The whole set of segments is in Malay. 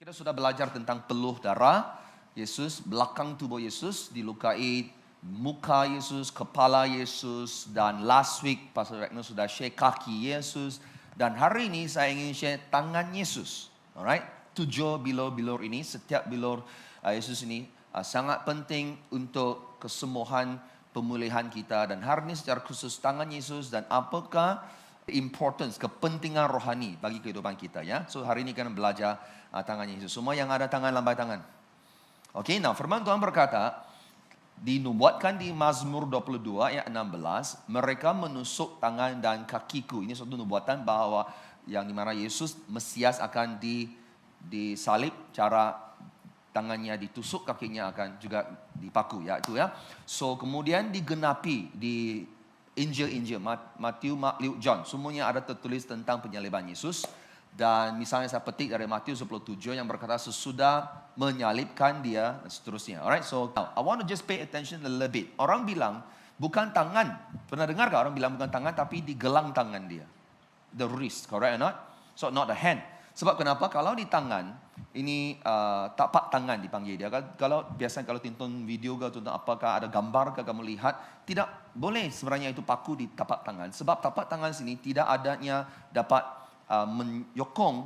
Kita sudah belajar tentang peluh darah Yesus, belakang tubuh Yesus, dilukai muka Yesus, kepala Yesus, dan last week Pastor Ragnar sudah share kaki Yesus, dan hari ini saya ingin share tangan Yesus. Alright, 7 bilur-bilur ini, setiap bilur Yesus ini sangat penting untuk kesembuhan, pemulihan kita, dan hari ini secara khusus tangan Yesus dan apakah importance, kepentingan rohani bagi kehidupan kita ya. So hari ini kita belajar tangan Yesus. Semua yang ada tangan, lambai tangan. Okey, nah firman Tuhan berkata, dinubuatkan di Mazmur 22 ayat 16, mereka menusuk tangan dan kakiku. Ini suatu nubuatan bahawa yang dimana Yesus Mesias akan disalib, cara tangannya ditusuk, kakinya akan juga dipaku ya, itu ya. So kemudian digenapi di Injil, Matius, Mark, Luke, John, semuanya ada tertulis tentang penyaliban Yesus. Dan misalnya saya petik dari Matius 27 yang berkata sesudah menyalibkan dia dan seterusnya. Alright, so now I want to just pay attention a little bit. Orang bilang bukan tangan. Pernah dengar tak orang bilang bukan tangan tapi digelang tangan dia. The wrist, correct or not? So not the hand. Sebab kenapa? Kalau di tangan ini tapak tangan dipanggil dia. Kalau biasanya kalau tonton video ke tentang apakah ada gambar ke kamu lihat, tidak boleh sebenarnya itu paku di tapak tangan. Sebab tapak tangan sini tidak adanya dapat menyokong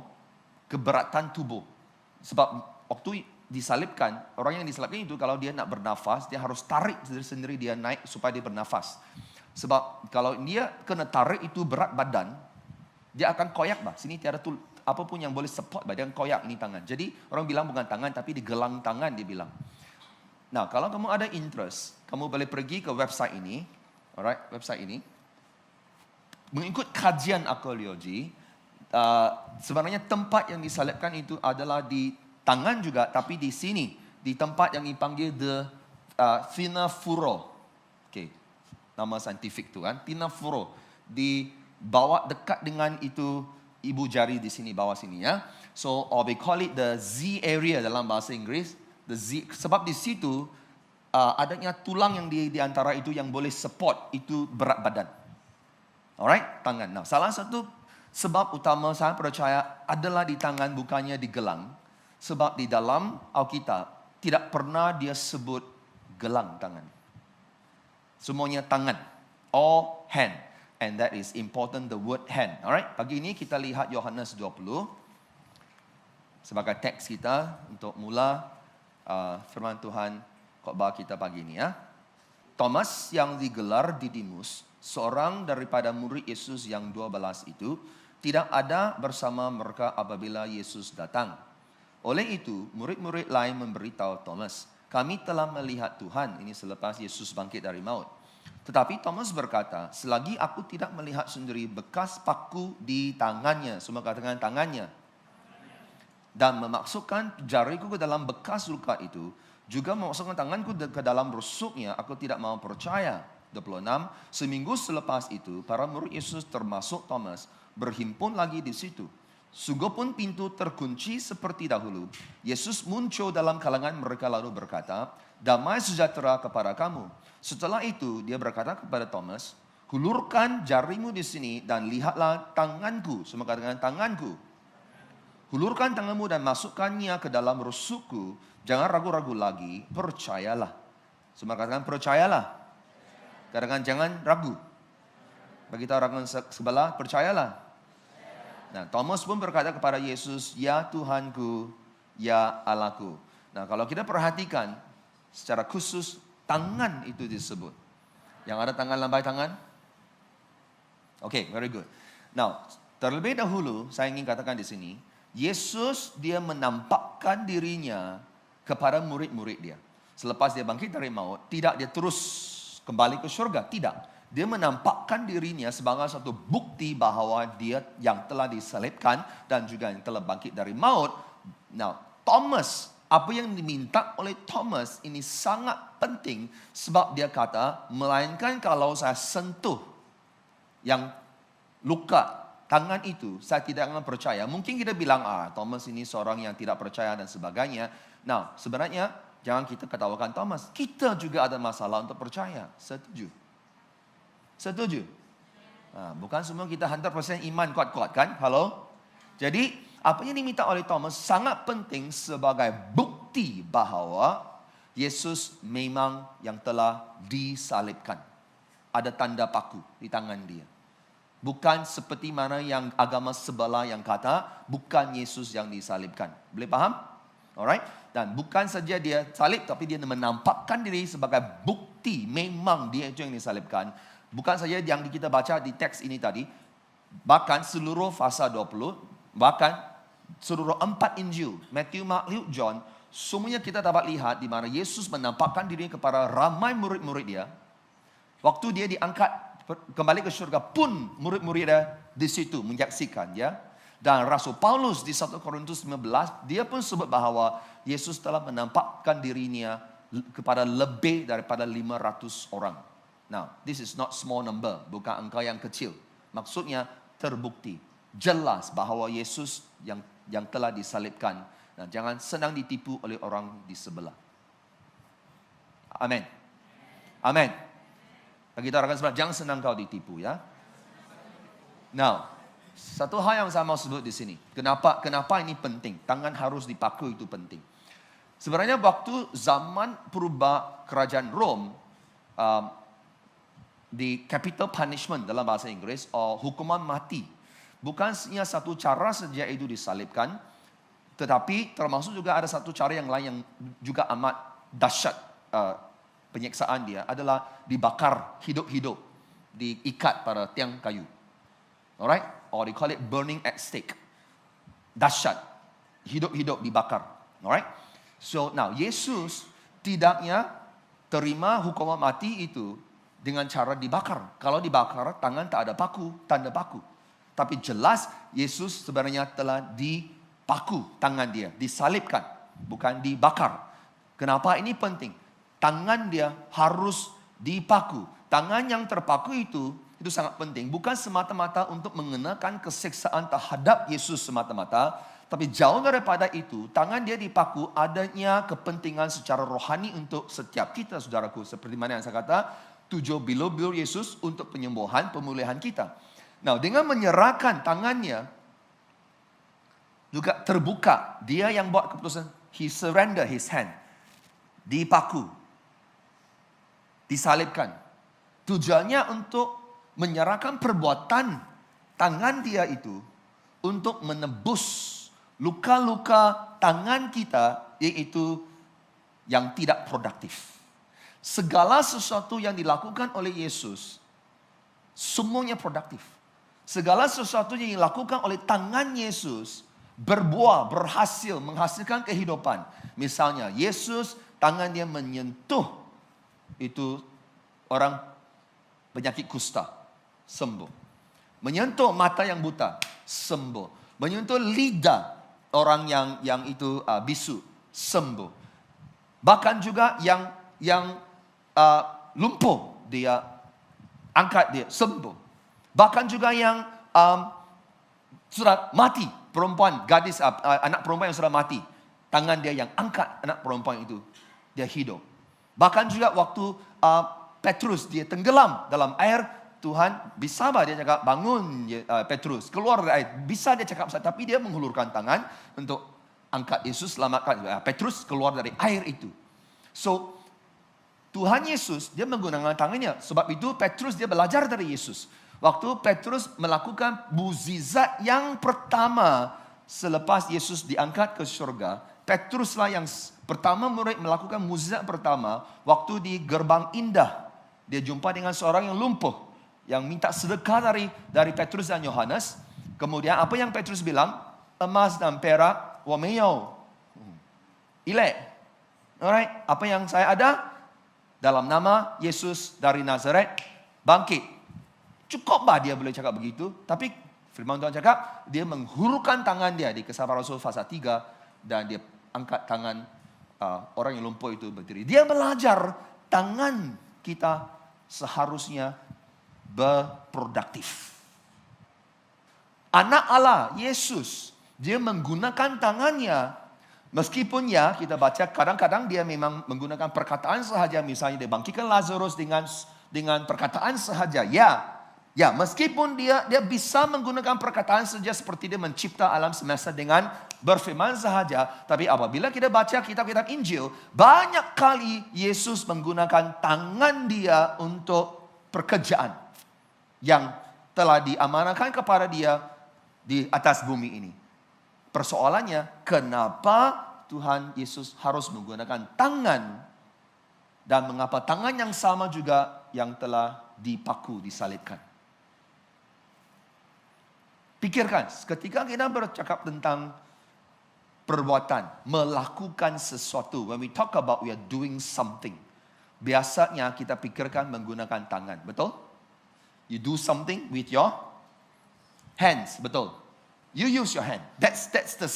keberatan tubuh. Sebab waktu disalibkan, orang yang disalibkan itu kalau dia nak bernafas, dia harus tarik sendiri dia naik supaya dia bernafas. Sebab kalau dia kena tarik itu berat badan, dia akan koyak bah. Sini tiada apapun yang boleh support bah, dia akan koyak ni tangan. Jadi orang bilang bukan tangan tapi digelang tangan dia bilang. Nah, kalau kamu ada interest, kamu boleh pergi ke website ini. Alright, website ini. Mengikut kajian arkeologi, sebenarnya tempat yang disalibkan itu adalah di tangan juga, tapi di sini, di tempat yang dipanggil the Pinna Furor. Okay, nama saintifik tu kan, Pinna Furor. Dibawa dekat dengan itu ibu jari di sini, bawah sini ya. So, or we call it the Z area dalam bahasa Inggeris. The Z, sebab di situ adanya tulang yang di antara itu yang boleh support itu berat badan. Alright, tangan. Nah, salah satu sebab utama saya percaya adalah di tangan, bukannya di gelang. Sebab di dalam Alkitab tidak pernah dia sebut gelang tangan. Semuanya tangan. All hand. And that is important, the word hand. Alright, pagi ini kita lihat Yohanes 20. Sebagai teks kita untuk mula firman Tuhan khotbah kita pagi ini ya. Thomas yang digelar Didimus, seorang daripada murid Yesus yang 12 itu, tidak ada bersama mereka apabila Yesus datang. Oleh itu, murid-murid lain memberitahu Thomas, kami telah melihat Tuhan. Ini selepas Yesus bangkit dari maut. Tetapi Thomas berkata, selagi aku tidak melihat sendiri bekas paku di tangannya, semua katakan tangannya, dan memasukkan jariku ke dalam bekas luka itu, juga memasukkan tanganku ke dalam rusuknya, aku tidak mau percaya. 26, seminggu selepas itu, para murid Yesus termasuk Thomas berhimpun lagi di situ. Sungguh pun pintu terkunci seperti dahulu. Yesus muncul dalam kalangan mereka lalu berkata, damai sejahtera kepada kamu. Setelah itu dia berkata kepada Thomas, hulurkan jarimu di sini dan lihatlah tanganku. Semua katakan tanganku. Hulurkan tanganmu dan masukkannya ke dalam rusukku. Jangan ragu-ragu lagi, percayalah. Semua katakan percayalah. Katakan jangan ragu. Bagi tahu orang sebelah, percayalah. Nah, Thomas pun berkata kepada Yesus, ya Tuhanku, ya Allahku. Nah, kalau kita perhatikan, secara khusus, tangan itu disebut. Yang ada tangan, lambai tangan. Okay, very good. Now, terlebih dahulu, saya ingin katakan di sini, Yesus dia menampakkan dirinya kepada murid-murid dia. Selepas dia bangkit dari maut, tidak dia terus kembali ke surga, tidak. Dia menampakkan dirinya sebagai satu bukti bahawa dia yang telah disalibkan dan juga yang telah bangkit dari maut. Now, Thomas, apa yang diminta oleh Thomas ini sangat penting sebab dia kata, melainkan kalau saya sentuh yang luka tangan itu, saya tidak akan percaya. Mungkin kita bilang, Thomas ini seorang yang tidak percaya dan sebagainya. Nah, sebenarnya jangan kita ketawakan Thomas. Kita juga ada masalah untuk percaya. Setuju? Setuju? Bukan semua kita 100% iman kuat-kuat kan? Halo? Jadi Apa yang diminta oleh Thomas sangat penting sebagai bukti bahawa Yesus memang yang telah disalibkan. Ada tanda paku di tangan dia. Bukan seperti mana yang agama sebelah yang kata, bukan Yesus yang disalibkan. Boleh faham? Alright? Dan bukan saja dia salib, tapi dia menampakkan diri sebagai bukti memang dia itu yang disalibkan. Bukan saja yang kita baca di teks ini tadi, bahkan seluruh pasal 20, bahkan seluruh 4 Injil, Matthew, Mark, Luke, John, semuanya kita dapat lihat di mana Yesus menampakkan diri kepada ramai murid-murid dia. Waktu dia diangkat kembali ke syurga pun murid-murid dia di situ menyaksikan, ya. Dan Rasul Paulus di 1 Korintus 15, dia pun sebut bahawa Yesus telah menampakkan dirinya kepada lebih daripada 500 orang. Now, this is not small number, bukan angka yang kecil. Maksudnya terbukti, jelas bahawa Yesus yang telah disalibkan. Nah, jangan senang ditipu oleh orang di sebelah. Amin. Amin. Bagi kita rakan sebelah, jangan senang kau ditipu, ya. Now, satu hal yang saya mau sebut di sini. Kenapa ini penting? Tangan harus dipaku itu penting. Sebenarnya waktu zaman purba kerajaan Rom, di capital punishment dalam bahasa Inggris, hukuman mati. Bukan hanya satu cara saja itu disalibkan, tetapi termasuk juga ada satu cara yang lain yang juga amat dahsyat penyiksaan dia adalah dibakar hidup-hidup, diikat pada tiang kayu. Alright? Or they call it burning at stake. Dahsyat, hidup-hidup dibakar. Alright? So now Yesus tidaknya terima hukuman mati itu dengan cara dibakar. Kalau dibakar, tangan tak ada paku, tanda paku. Tapi jelas Yesus sebenarnya telah dipaku tangan dia, disalibkan, bukan dibakar. Kenapa ini penting? Tangan dia harus dipaku. Tangan yang terpaku itu sangat penting. Bukan semata-mata untuk mengenakan keseksaan terhadap Yesus semata-mata. Tapi jauh daripada itu, tangan dia dipaku adanya kepentingan secara rohani untuk setiap kita, saudaraku. Seperti mana yang saya kata, tujuh bilur-bilur Yesus untuk penyembuhan, pemulihan kita. Nah, dengan menyerahkan tangannya, juga terbuka. Dia yang buat keputusan, he surrender his hand. Dipaku. Disalibkan. Tujuannya untuk menyerahkan perbuatan tangan dia itu untuk menebus luka-luka tangan kita, yaitu yang tidak produktif. Segala sesuatu yang dilakukan oleh Yesus, semuanya produktif. Segala sesuatu yang dilakukan oleh tangan Yesus berbuah, berhasil, menghasilkan kehidupan. Misalnya, Yesus tangan dia menyentuh itu orang penyakit kusta, sembuh. Menyentuh mata yang buta, sembuh. Menyentuh lidah orang yang itu bisu, sembuh. Bahkan juga yang lumpuh, dia angkat dia, sembuh. Bahkan juga yang sudah mati, perempuan, gadis, anak perempuan yang sudah mati, tangan dia yang angkat anak perempuan itu, dia hidup. Bahkan juga waktu Petrus dia tenggelam dalam air, Tuhan bisa dia cakap bangun Petrus, keluar dari air. Bisa dia cakap, tapi dia menghulurkan tangan untuk angkat Yesus, selamatkan Petrus keluar dari air itu. So Tuhan Yesus dia menggunakan tangannya. Sebab itu Petrus dia belajar dari Yesus. Waktu Petrus melakukan mukjizat yang pertama selepas Yesus diangkat ke surga, Petruslah yang pertama murid melakukan mukjizat pertama waktu di gerbang indah. Dia jumpa dengan seorang yang lumpuh, yang minta sedekah dari Petrus dan Yohanes. Kemudian apa yang Petrus bilang? Emas dan perak, 我没有. Ilek. Alright, apa yang saya ada? Dalam nama Yesus dari Nazaret, bangkit. Cukuplah dia boleh cakap begitu. Tapi firman Tuhan cakap, dia menghulurkan tangan dia di Kisah Para Rasul pasal 3. Dan dia angkat tangan orang yang lumpuh itu berdiri. Dia belajar tangan kita seharusnya berproduktif. Anak Allah, Yesus, dia menggunakan tangannya. Meskipun ya kita baca kadang-kadang dia memang menggunakan perkataan sahaja. Misalnya dia bangkitkan Lazarus dengan perkataan sahaja. Ya, Ya, meskipun dia bisa menggunakan perkataan saja seperti dia mencipta alam semesta dengan berfirman sahaja. Tapi apabila kita baca kitab-kitab Injil, banyak kali Yesus menggunakan tangan dia untuk pekerjaan yang telah diamanahkan kepada dia di atas bumi ini. Persoalannya, kenapa Tuhan Yesus harus menggunakan tangan? Dan mengapa tangan yang sama juga yang telah dipaku, disalibkan? Pikirkan, ketika kita bercakap tentang perbuatan, melakukan sesuatu. When we talk about we are doing something. Biasanya kita pikirkan menggunakan tangan, betul? You do something with your hands, betul? You use your hand. That's the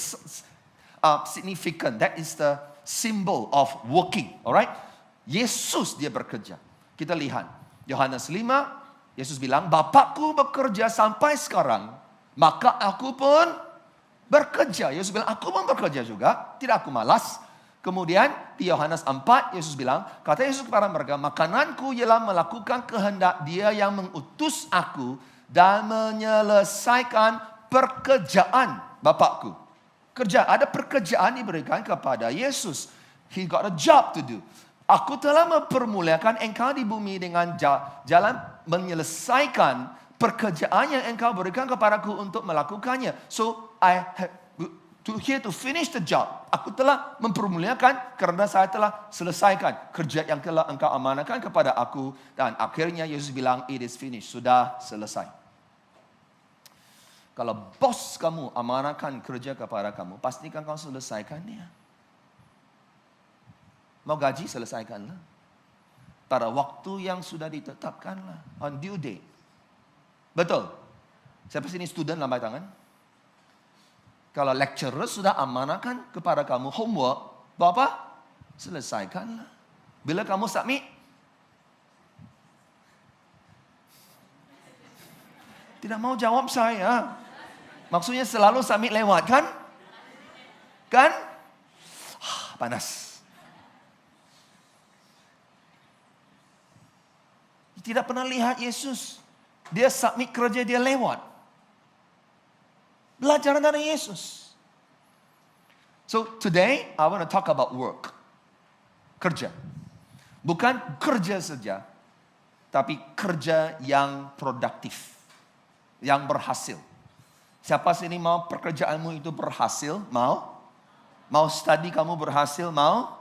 significant. That is the symbol of working, alright? Yesus dia bekerja. Kita lihat, Yohanes 5, Yesus bilang, Bapakku bekerja sampai sekarang. Maka aku pun bekerja. Yesus bilang, aku pun bekerja juga. Tidak aku malas. Kemudian di Yohanes 4, Yesus bilang, kata Yesus kepada mereka, makananku ialah melakukan kehendak dia yang mengutus aku dan menyelesaikan pekerjaan Bapakku. Ada pekerjaan diberikan kepada Yesus. He got a job to do. Aku telah mempermuliakan engkau di bumi dengan jalan menyelesaikan pekerjaan yang engkau berikan kepadaku untuk melakukannya. So, I have to finish the job. Aku telah mempermuliakan karena saya telah selesaikan kerja yang telah engkau amanahkan kepada aku. Dan akhirnya Yesus bilang, it is finished. Sudah selesai. Kalau bos kamu amanahkan kerja kepada kamu, pastikan kau selesaikan dia. Mau gaji, selesaikanlah. Pada waktu yang sudah ditetapkanlah. On due date. Betul. Siapa sini student lambai tangan? Kalau lecturer sudah amanahkan kepada kamu homework, buat apa? Selesaikanlah. Bila kamu submit, tidak mau jawab saya. Maksudnya selalu submit lewat, kan? Kan? Panas. Tidak pernah lihat Yesus. Dia submit kerja dia lewat. Belajar dari Yesus. So today I want to talk about work. Kerja. Bukan kerja saja, tapi kerja yang produktif. Yang berhasil. Siapa sini mau pekerjaanmu itu berhasil? Mau? Mau study kamu berhasil? Mau?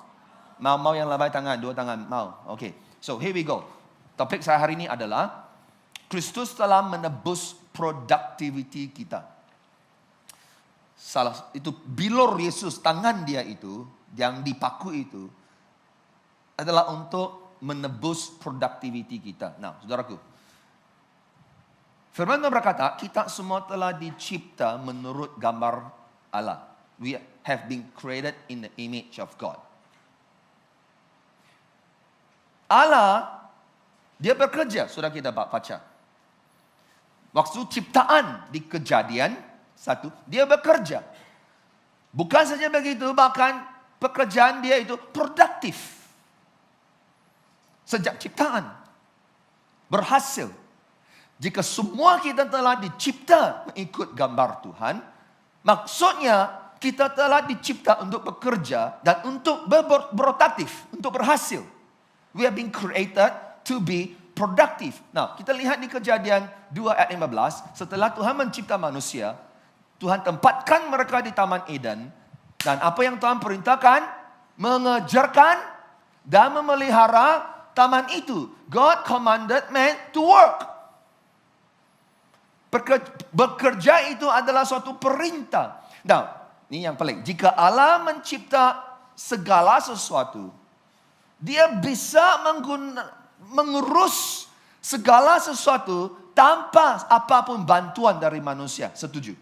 Mau yang lambai tangan, dua tangan. Mau? Okay. So here we go. Topik saya hari ini adalah Kristus telah menebus productivity kita. Itu bilur Yesus, tangan dia itu, yang dipaku itu, adalah untuk menebus productivity kita. Nah, saudaraku, firman Tuhan berkata, kita semua telah dicipta menurut gambar Allah. We have been created in the image of God. Allah, dia bekerja, sudah kita baca. Waktu ciptaan di Kejadian 1, dia bekerja. Bukan saja begitu, bahkan pekerjaan dia itu produktif. Sejak ciptaan. Berhasil. Jika semua kita telah dicipta mengikut gambar Tuhan, maksudnya kita telah dicipta untuk bekerja dan untuk berproduktif, untuk berhasil. We have been created to be produktif. Nah, kita lihat di Kejadian 2 ayat 15. Setelah Tuhan mencipta manusia, Tuhan tempatkan mereka di Taman Eden. Dan apa yang Tuhan perintahkan? Mengejarkan dan memelihara taman itu. God commanded man to work. Bekerja itu adalah suatu perintah. Nah, ini yang paling. Jika Allah mencipta segala sesuatu, dia bisa mengurus segala sesuatu tanpa apapun bantuan dari manusia. Setuju?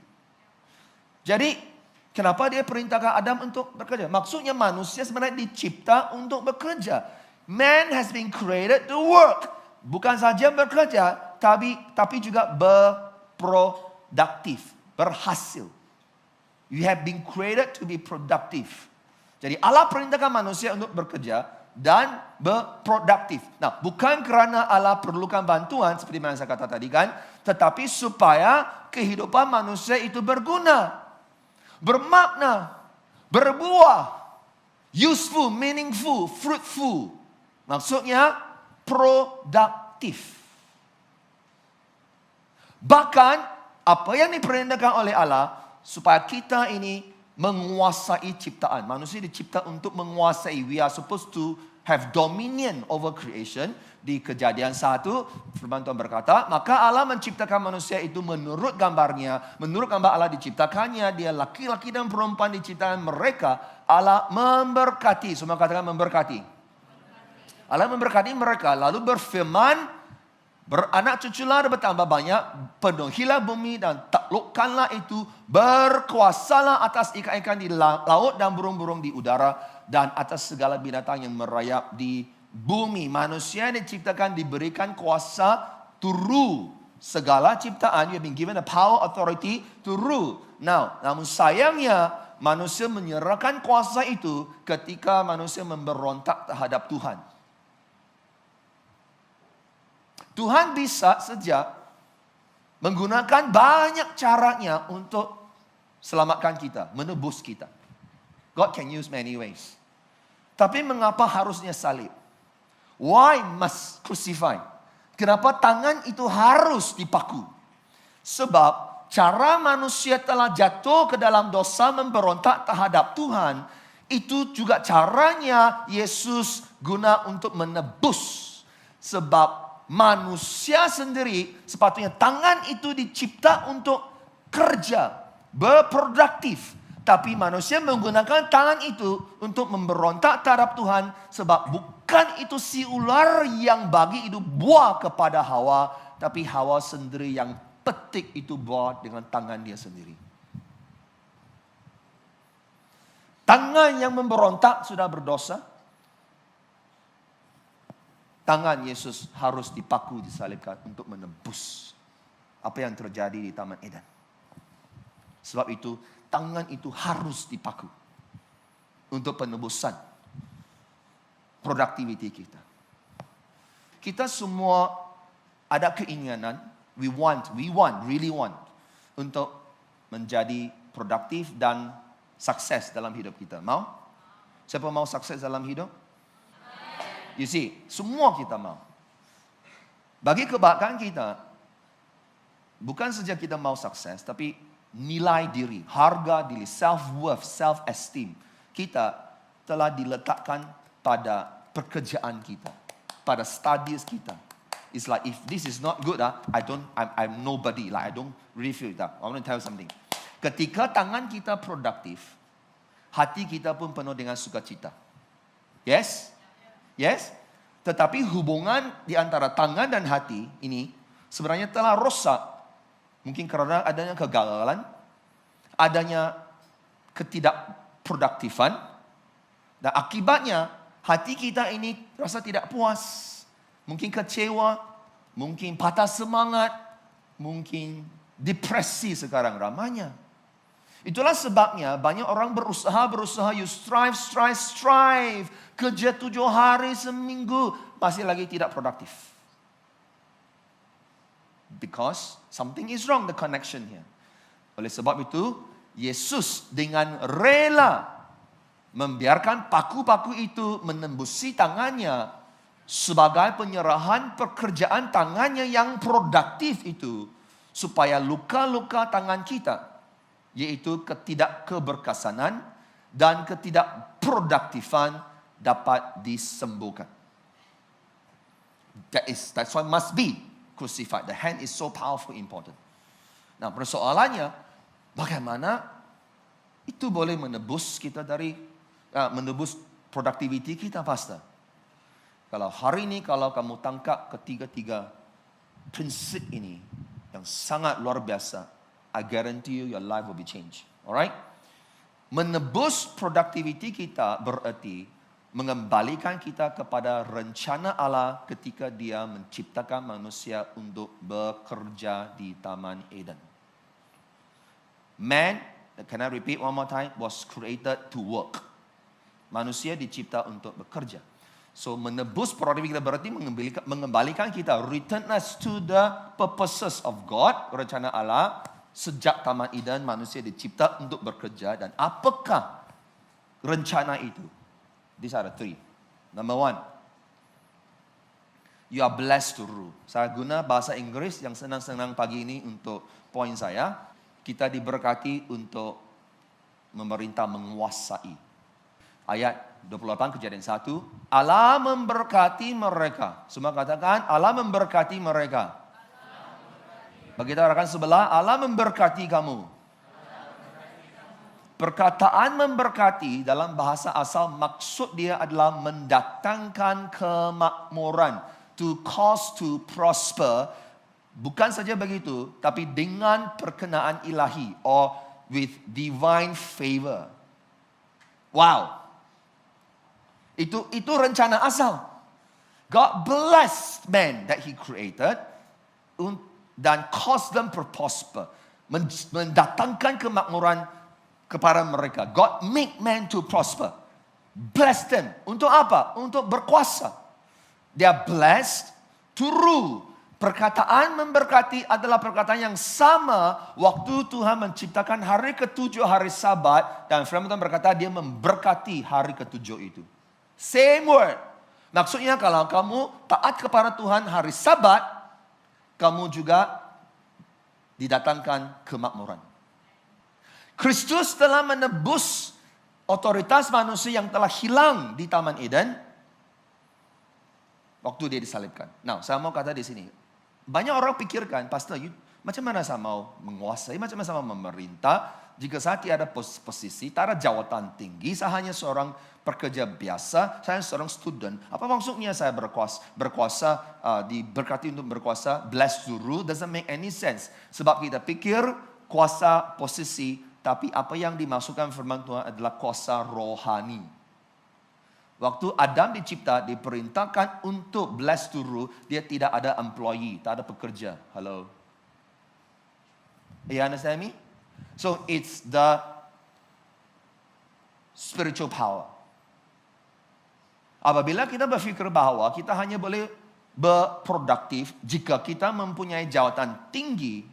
Jadi, kenapa dia perintahkan Adam untuk bekerja? Maksudnya manusia sebenarnya dicipta untuk bekerja. Man has been created to work. Bukan saja bekerja, tapi juga berproduktif, berhasil. You have been created to be productive. Jadi Allah perintahkan manusia untuk bekerja, dan berproduktif. Nah, bukan kerana Allah perlukan bantuan seperti yang saya kata tadi kan, tetapi supaya kehidupan manusia itu berguna, bermakna, berbuah, useful, meaningful, fruitful. Maksudnya produktif. Bahkan apa yang diperintahkan oleh Allah supaya kita ini menguasai ciptaan. Manusia dicipta untuk menguasai. We are supposed to have dominion over creation. Di Kejadian 1, firman Tuhan berkata, maka Allah menciptakan manusia itu menurut gambarnya. Menurut gambar Allah diciptakannya. Dia laki-laki dan perempuan diciptakan mereka. Allah memberkati. Semua katakan memberkati. Allah memberkati mereka. Lalu berfirman, beranak cuculah bertambah banyak, penuhilah bumi dan taklukkanlah itu, berkuasalah atas ikan-ikan di laut dan burung-burung di udara, dan atas segala binatang yang merayap di bumi. Manusia diciptakan diberikan kuasa to rule segala ciptaan. You have been given a power, authority to rule. Now, namun sayangnya manusia menyerahkan kuasa itu ketika manusia memberontak terhadap Tuhan. Tuhan bisa saja menggunakan banyak caranya untuk selamatkan kita, menebus kita. God can use many ways. Tapi mengapa harusnya salib? Why must crucify? Kenapa tangan itu harus dipaku? Sebab cara manusia telah jatuh ke dalam dosa memberontak terhadap Tuhan, itu juga caranya Yesus guna untuk menebus. Sebab manusia sendiri sepatutnya tangan itu dicipta untuk kerja, berproduktif. Tapi manusia menggunakan tangan itu untuk memberontak terhadap Tuhan. Sebab bukan itu si ular yang bagi itu buah kepada Hawa, tapi Hawa sendiri yang petik itu buah dengan tangan dia sendiri. Tangan yang memberontak sudah berdosa. Tangan Yesus harus dipaku, disalibkan untuk menebus apa yang terjadi di Taman Eden. Sebab itu, tangan itu harus dipaku untuk penebusan produktiviti kita. Kita semua ada keinginan, really want untuk menjadi produktif dan sukses dalam hidup kita. Mau? Siapa mau sukses dalam hidup? You see, semua kita mau. Bagi kebaikan kita, bukan saja kita mau sukses, tapi nilai diri, harga diri, self-worth, self-esteem kita telah diletakkan pada pekerjaan kita, pada studies kita. It's like if this is not good, I'm nobody. Like I don't really feel that. I want to tell you something. Ketika tangan kita produktif, hati kita pun penuh dengan sukacita. Yes? Yes? Tetapi hubungan di antara tangan dan hati ini sebenarnya telah rosak. Mungkin karena adanya kegagalan, adanya ketidakproduktifan, dan akibatnya hati kita ini rasa tidak puas, mungkin kecewa, mungkin patah semangat, mungkin depresi sekarang ramanya. Itulah sebabnya banyak orang berusaha, you strive. Kerja 7 hari seminggu, masih lagi tidak produktif. Because something is wrong, the connection here. Oleh sebab itu, Yesus dengan rela membiarkan paku-paku itu menembusi tangannya sebagai penyerahan pekerjaan tangannya yang produktif itu, supaya luka-luka tangan kita, yaitu ketidakkeberkesanan dan ketidakproduktifan, dapat disembuhkan. That's why must be crucified. The hand is so powerful, important. Nah, persoalannya bagaimana itu boleh menebus kita dari menebus produktiviti kita, Pastor? Kalau hari ini kalau kamu tangkap ketiga-tiga prinsip ini yang sangat luar biasa, I guarantee you your life will be changed. Alright? Menebus produktiviti kita berarti mengembalikan kita kepada rencana Allah ketika Dia menciptakan manusia untuk bekerja di Taman Eden. Man, can I repeat one more time, was created to work. Manusia dicipta untuk bekerja. So menebus produktif kita berarti mengembalikan kita, return us to the purposes of God, rencana Allah. Sejak Taman Eden manusia dicipta untuk bekerja, dan apakah rencana itu? These are the three. Number one, you are blessed to rule. Saya guna bahasa Inggris yang senang-senang pagi ini untuk poin saya. Kita diberkati untuk memerintah, menguasai. Ayat 28 Kejadian 1. Allah memberkati mereka. Semua katakan, Allah memberkati mereka. Bagi rekan sebelah, Allah memberkati kamu. Perkataan memberkati dalam bahasa asal maksud dia adalah mendatangkan kemakmuran. To cause to prosper. Bukan saja begitu, tapi dengan perkenaan ilahi. Or with divine favor. Wow. Itu rencana asal. God blessed man that he created. Dan cause them to prosper. Mendatangkan kemakmuran kepada mereka. God make man to prosper. Bless them. Untuk apa? Untuk berkuasa. They are blessed to rule. Perkataan memberkati adalah perkataan yang sama waktu Tuhan menciptakan hari ketujuh, hari Sabat. Dan firman Tuhan berkata dia memberkati hari ketujuh itu. Same word. Maksudnya kalau kamu taat kepada Tuhan hari Sabat, kamu juga didatangkan kemakmuran. Kristus telah menebus otoritas manusia yang telah hilang di Taman Eden waktu dia disalibkan. Nah, saya mau kata di sini, banyak orang pikirkan, Pastor, macam mana saya mau menguasai, macam mana saya mau memerintah, jika saya tidak ada posisi, tak ada jawatan tinggi, saya hanya seorang pekerja biasa, saya seorang student. Apa maksudnya saya berkuasa, diberkati untuk berkuasa, blessed to rule, doesn't make any sense. Sebab kita pikir kuasa posisi, tapi apa yang dimasukkan firman Tuhan adalah kuasa rohani. Waktu Adam dicipta, diperintahkan untuk blessed to rule, dia tidak ada employee, tak ada pekerja. Hello. You understand me? So it's the spiritual power. Apabila kita berfikir bahwa kita hanya boleh berproduktif jika kita mempunyai jawatan tinggi,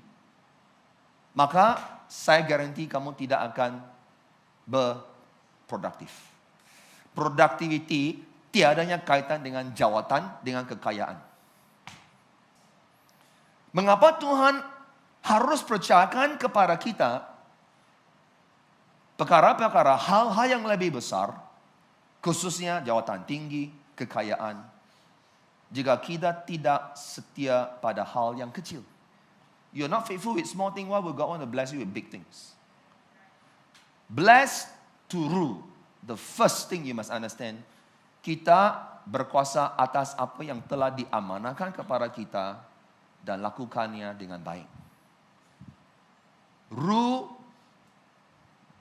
maka saya garanti kamu tidak akan berproduktif. Productivity tiadanya kaitan dengan jawatan, dengan kekayaan. Mengapa Tuhan harus percayakan kepada kita perkara-perkara, hal-hal yang lebih besar, khususnya jawatan tinggi, kekayaan, jika kita tidak setia pada hal yang kecil? You're not faithful with small things, why would God want to bless you with big things? Blessed to rule. The first thing you must understand, kita berkuasa atas apa yang telah diamanahkan kepada kita dan lakukannya dengan baik. Rule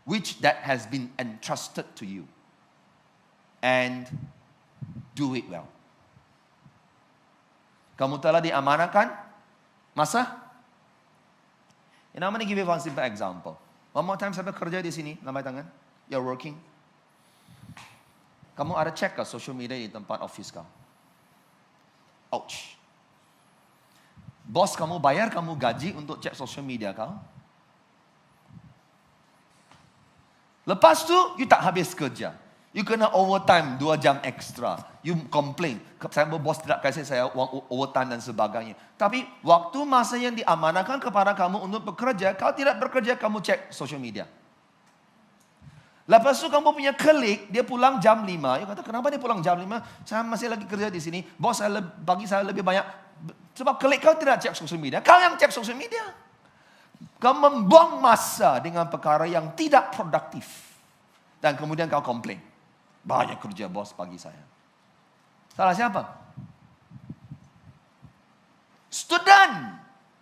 which that has been entrusted to you. And do it well. Kamu telah diamanahkan masa? And I'm going to give you one simple example. One more time, sampai kerja di sini, lambai tangan. You're working. Kamu ada cek ke social media di tempat office kau? Ouch. Bos kamu bayar kamu gaji untuk cek social media kau? Lepas tu, you tak habis kerja. You kena overtime 2 jam ekstra. You complain. Saya bos tidak kasih saya uang overtime dan sebagainya. Tapi waktu masa yang diamanahkan kepada kamu untuk bekerja, kau tidak bekerja, kamu cek social media. Lepas tu kamu punya klik, dia pulang jam 5. You kata, kenapa dia pulang jam 5? Saya masih lagi kerja di sini. Bos saya bagi saya lebih banyak. Sebab klik kau tidak cek social media. Kau yang cek social media. Kau membuang masa dengan perkara yang tidak produktif. Dan kemudian kau komplain. Banyak kerja bos bagi saya. Salah siapa? Student.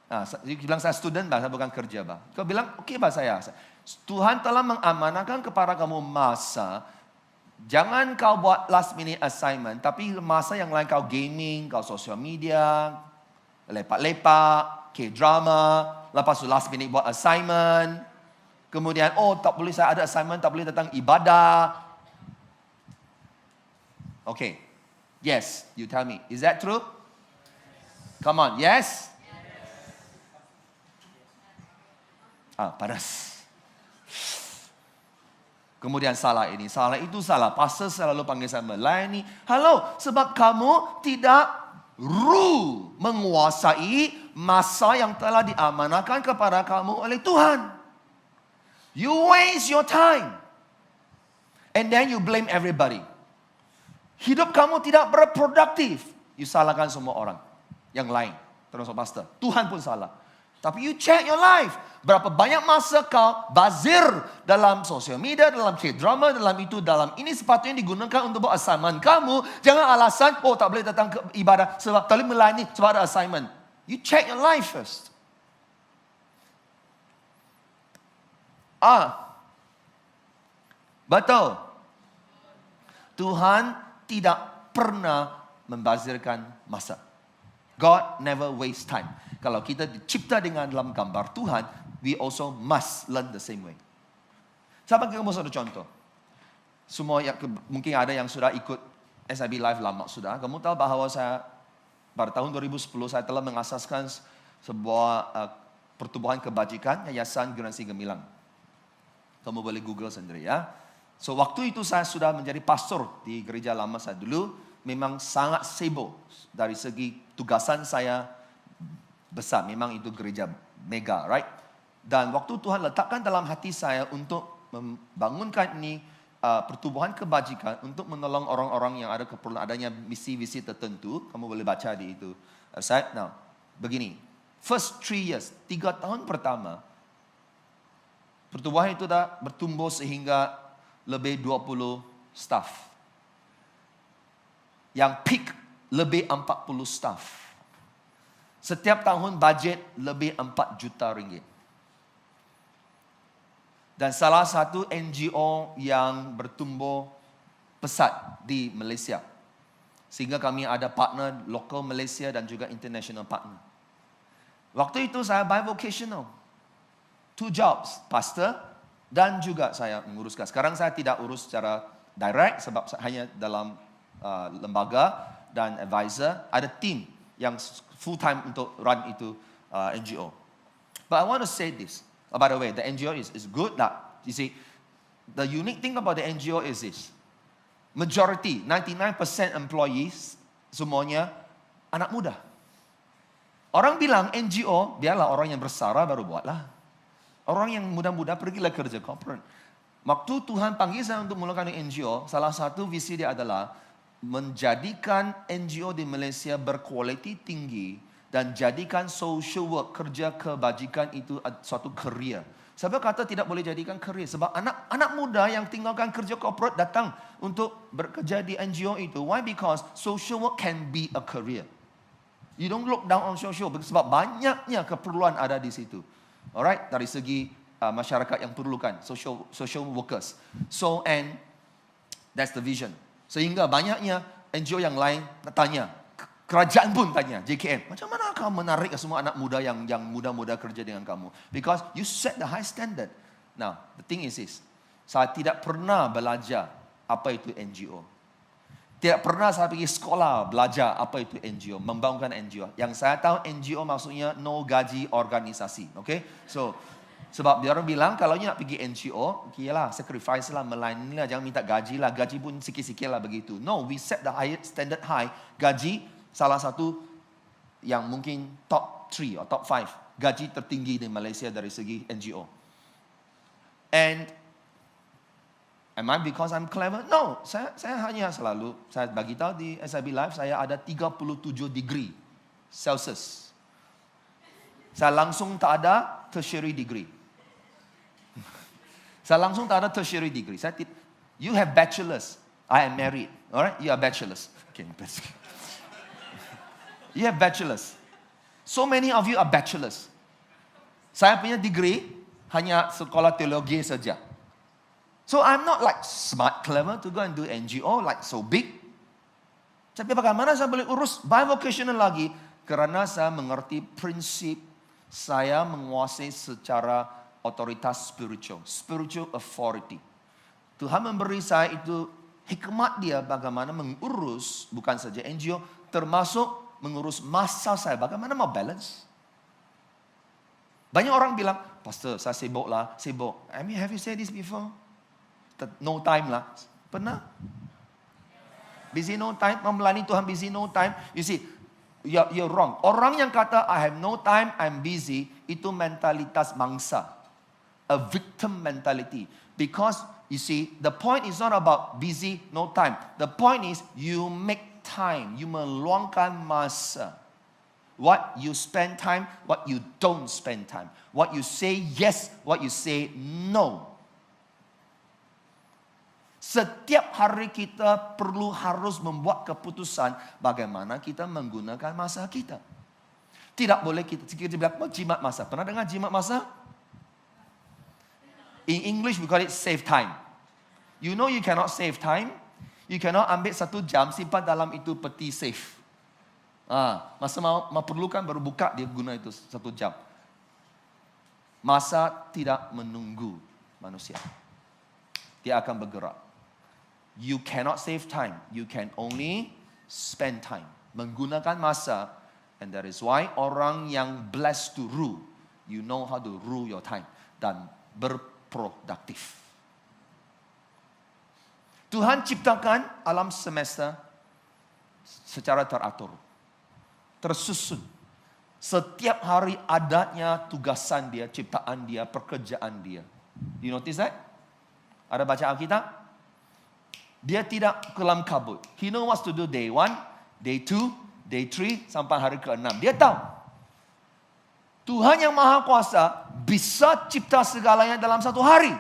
Nah, dia bilang saya student, saya bukan kerja. Kau bilang, oke, saya. Tuhan telah mengamanahkan kepada kamu masa. Jangan kau buat last minute assignment. Tapi masa yang lain kau gaming, kau social media, lepak-lepak, K-drama. Lepas tu last minute buat assignment. Kemudian, tak boleh saya ada assignment, tak boleh datang ibadah. Okay. Yes, you tell me. Is that true? Come on, yes? Panas. Kemudian salah ini, salah itu, salah. Pastor selalu panggil saya melayani. Halo, sebab kamu tidak menguasai masa yang telah diamanahkan kepada kamu oleh Tuhan. You waste your time. And then you blame everybody. Hidup kamu tidak berproduktif. You salahkan semua orang yang lain. Termasuk pastor. Tuhan pun salah. Tapi you check your life. Berapa banyak masa kau bazir dalam sosial media, dalam K-drama, dalam itu, dalam ini sepatutnya digunakan untuk buat assignment kamu. Jangan alasan, tak boleh datang ke ibadah sebab tak boleh melayani sebab ada assignment. You check your life first. Betul. Tuhan tidak pernah membazirkan masa. God never waste time. Kalau kita dicipta dengan dalam gambar Tuhan, we also must learn the same way. Saya bagi kamu satu contoh. Semua yang mungkin ada yang sudah ikut SIB Live lama sudah. Kamu tahu bahawa saya pada tahun 2010 saya telah mengasaskan sebuah pertubuhan kebajikan Yayasan Generasi Gemilang. Kamu boleh Google sendiri ya. So waktu itu saya sudah menjadi pastor di gereja lama saya dulu. Memang sangat sibuk dari segi tugasan saya besar. Memang itu gereja mega, right? Dan waktu Tuhan letakkan dalam hati saya untuk membangunkan ini pertubuhan kebajikan untuk menolong orang-orang yang ada keperluan adanya misi-misi tertentu. Kamu boleh baca di itu. Now, begini. First 3 years, 3 tahun pertama, pertubuhan itu dah bertumbuh sehingga lebih 20 staff. Yang peak lebih 40 staff. Setiap tahun bajet lebih 4 juta ringgit. Dan salah satu NGO yang bertumbuh pesat di Malaysia. Sehingga kami ada partner lokal Malaysia dan juga international partner. Waktu itu saya bivocational. 2 jobs, pastor dan juga saya menguruskan. Sekarang saya tidak urus secara direct sebab hanya dalam lembaga dan advisor. Ada team yang full time untuk run itu NGO. But I want to say this. By the way, the NGO is good. You see, the unique thing about the NGO is this. Majority, 99% employees, semuanya anak muda. Orang bilang NGO, biarlah orang yang bersara baru buatlah. Orang yang muda-muda pergilah kerja corporate. Waktu Tuhan panggil saya untuk mulakan NGO, salah satu visi dia adalah menjadikan NGO di Malaysia berkualiti tinggi dan jadikan social work, kerja kebajikan itu suatu career. Sebab kata tidak boleh jadikan career sebab anak muda yang tinggalkan kerja corporate datang untuk bekerja di NGO itu. Why? Because social work can be a career. You don't look down on social work sebab banyaknya keperluan ada di situ. Alright, dari segi masyarakat yang perlukan social workers. So and that's the vision. Sehingga banyaknya NGO yang lain tanya, kerajaan pun tanya, JKM, macam mana kamu menarik semua anak muda yang muda-muda kerja dengan kamu? Because you set the high standard. Now, the thing is this, saya tidak pernah belajar apa itu NGO. Tidak pernah saya pergi sekolah belajar apa itu NGO, membangunkan NGO. Yang saya tahu NGO maksudnya no gaji organisasi, okay? So, sebab dia orang bilang kalau nak pergi NGO, iyalah sacrifice lah, melayani lah, jangan minta gaji lah, gaji pun sikit-sikit lah begitu. No, we set the high standard high. Gaji salah satu yang mungkin top 3 atau top 5 gaji tertinggi di Malaysia dari segi NGO. And am I because I'm clever? No, saya hanya selalu saya bagi tahu di SIB Live saya ada 37 degree Celsius. Saya langsung tak ada tertiary degree. Saya langsung tak ada tertiary degree. You have bachelors. I am married. Alright, you are bachelors. Okay, you have bachelors. So many of you are bachelors. Saya punya degree hanya sekolah teologi saja. So I'm not like smart, clever to go and do NGO like so big. Tapi bagaimana saya boleh urus bivocational lagi? Kerana saya mengerti prinsip saya menguasai secara otoritas spiritual authority. Tuhan memberi saya itu hikmat dia bagaimana mengurus bukan saja NGO, termasuk mengurus masa saya. Bagaimana mau balance? Banyak orang bilang, Pastor, saya sibuk lah, sibuk. I mean, have you said this before? No time lah. Pernah? Busy no time, memelayani Tuhan busy no time. You see, you're wrong. Orang yang kata, I have no time, I'm busy, itu mentalitas mangsa. A victim mentality. Because, you see, the point is not about busy, no time. The point is, you make time. You meluangkan masa. What you spend time, what you don't spend time. What you say yes, what you say no. Setiap hari kita harus membuat keputusan bagaimana kita menggunakan masa kita. Tidak boleh kita bilang, jimat masa. Pernah dengar jimat masa? In English we call it save time. You know you cannot save time. You cannot ambil 1 jam, simpan dalam itu peti save. Masa mau perlukan baru buka, dia guna itu 1 jam. Masa tidak menunggu manusia. Dia akan bergerak. You cannot save time. You can only spend time. Menggunakan masa. And that is why orang yang blessed to rule, you know how to rule your time. Dan berproduktif. Tuhan ciptakan alam semesta secara teratur. Tersusun. Setiap hari adatnya, tugasan dia, ciptaan dia, pekerjaan dia. You notice that? Ada baca Alkitab? Dia tidak kelam kabut. He know what to do day 1, day 2, day 3, sampai hari ke-6. Dia tahu. Tuhan yang Maha Kuasa bisa cipta segalanya dalam 1 hari.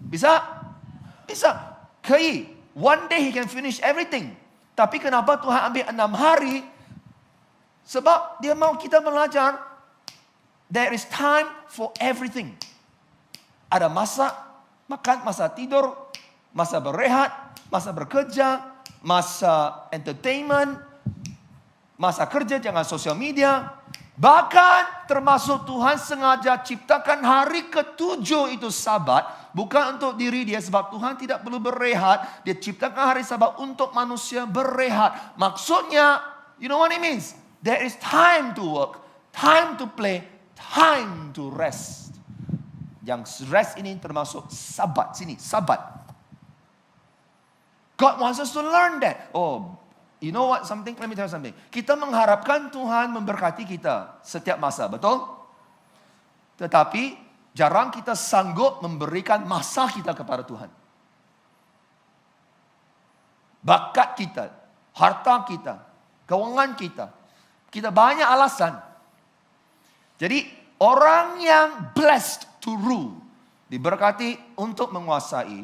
Bisa? Bisa. Kei. One day he can finish everything. Tapi kenapa Tuhan ambil 6 hari? Sebab dia mau kita belajar, there is time for everything. Ada masa makan, masa tidur, masa berehat, masa bekerja, masa entertainment, masa kerja, jangan sosial media. Bahkan termasuk Tuhan sengaja ciptakan hari ke-7 itu Sabat. Bukan untuk diri dia, sebab Tuhan tidak perlu berehat. Dia ciptakan hari Sabat untuk manusia berehat. Maksudnya, you know what it means? There is time to work, time to play, time to rest. Yang rest ini termasuk Sabat. Sini, Sabat. God wants us to learn that. Oh, you know what? Let me tell you something. Kita mengharapkan Tuhan memberkati kita setiap masa, betul? Tetapi jarang kita sanggup memberikan masa kita kepada Tuhan. Bakat kita, harta kita, keuangan kita. Kita banyak alasan. Jadi orang yang blessed to rule, diberkati untuk menguasai,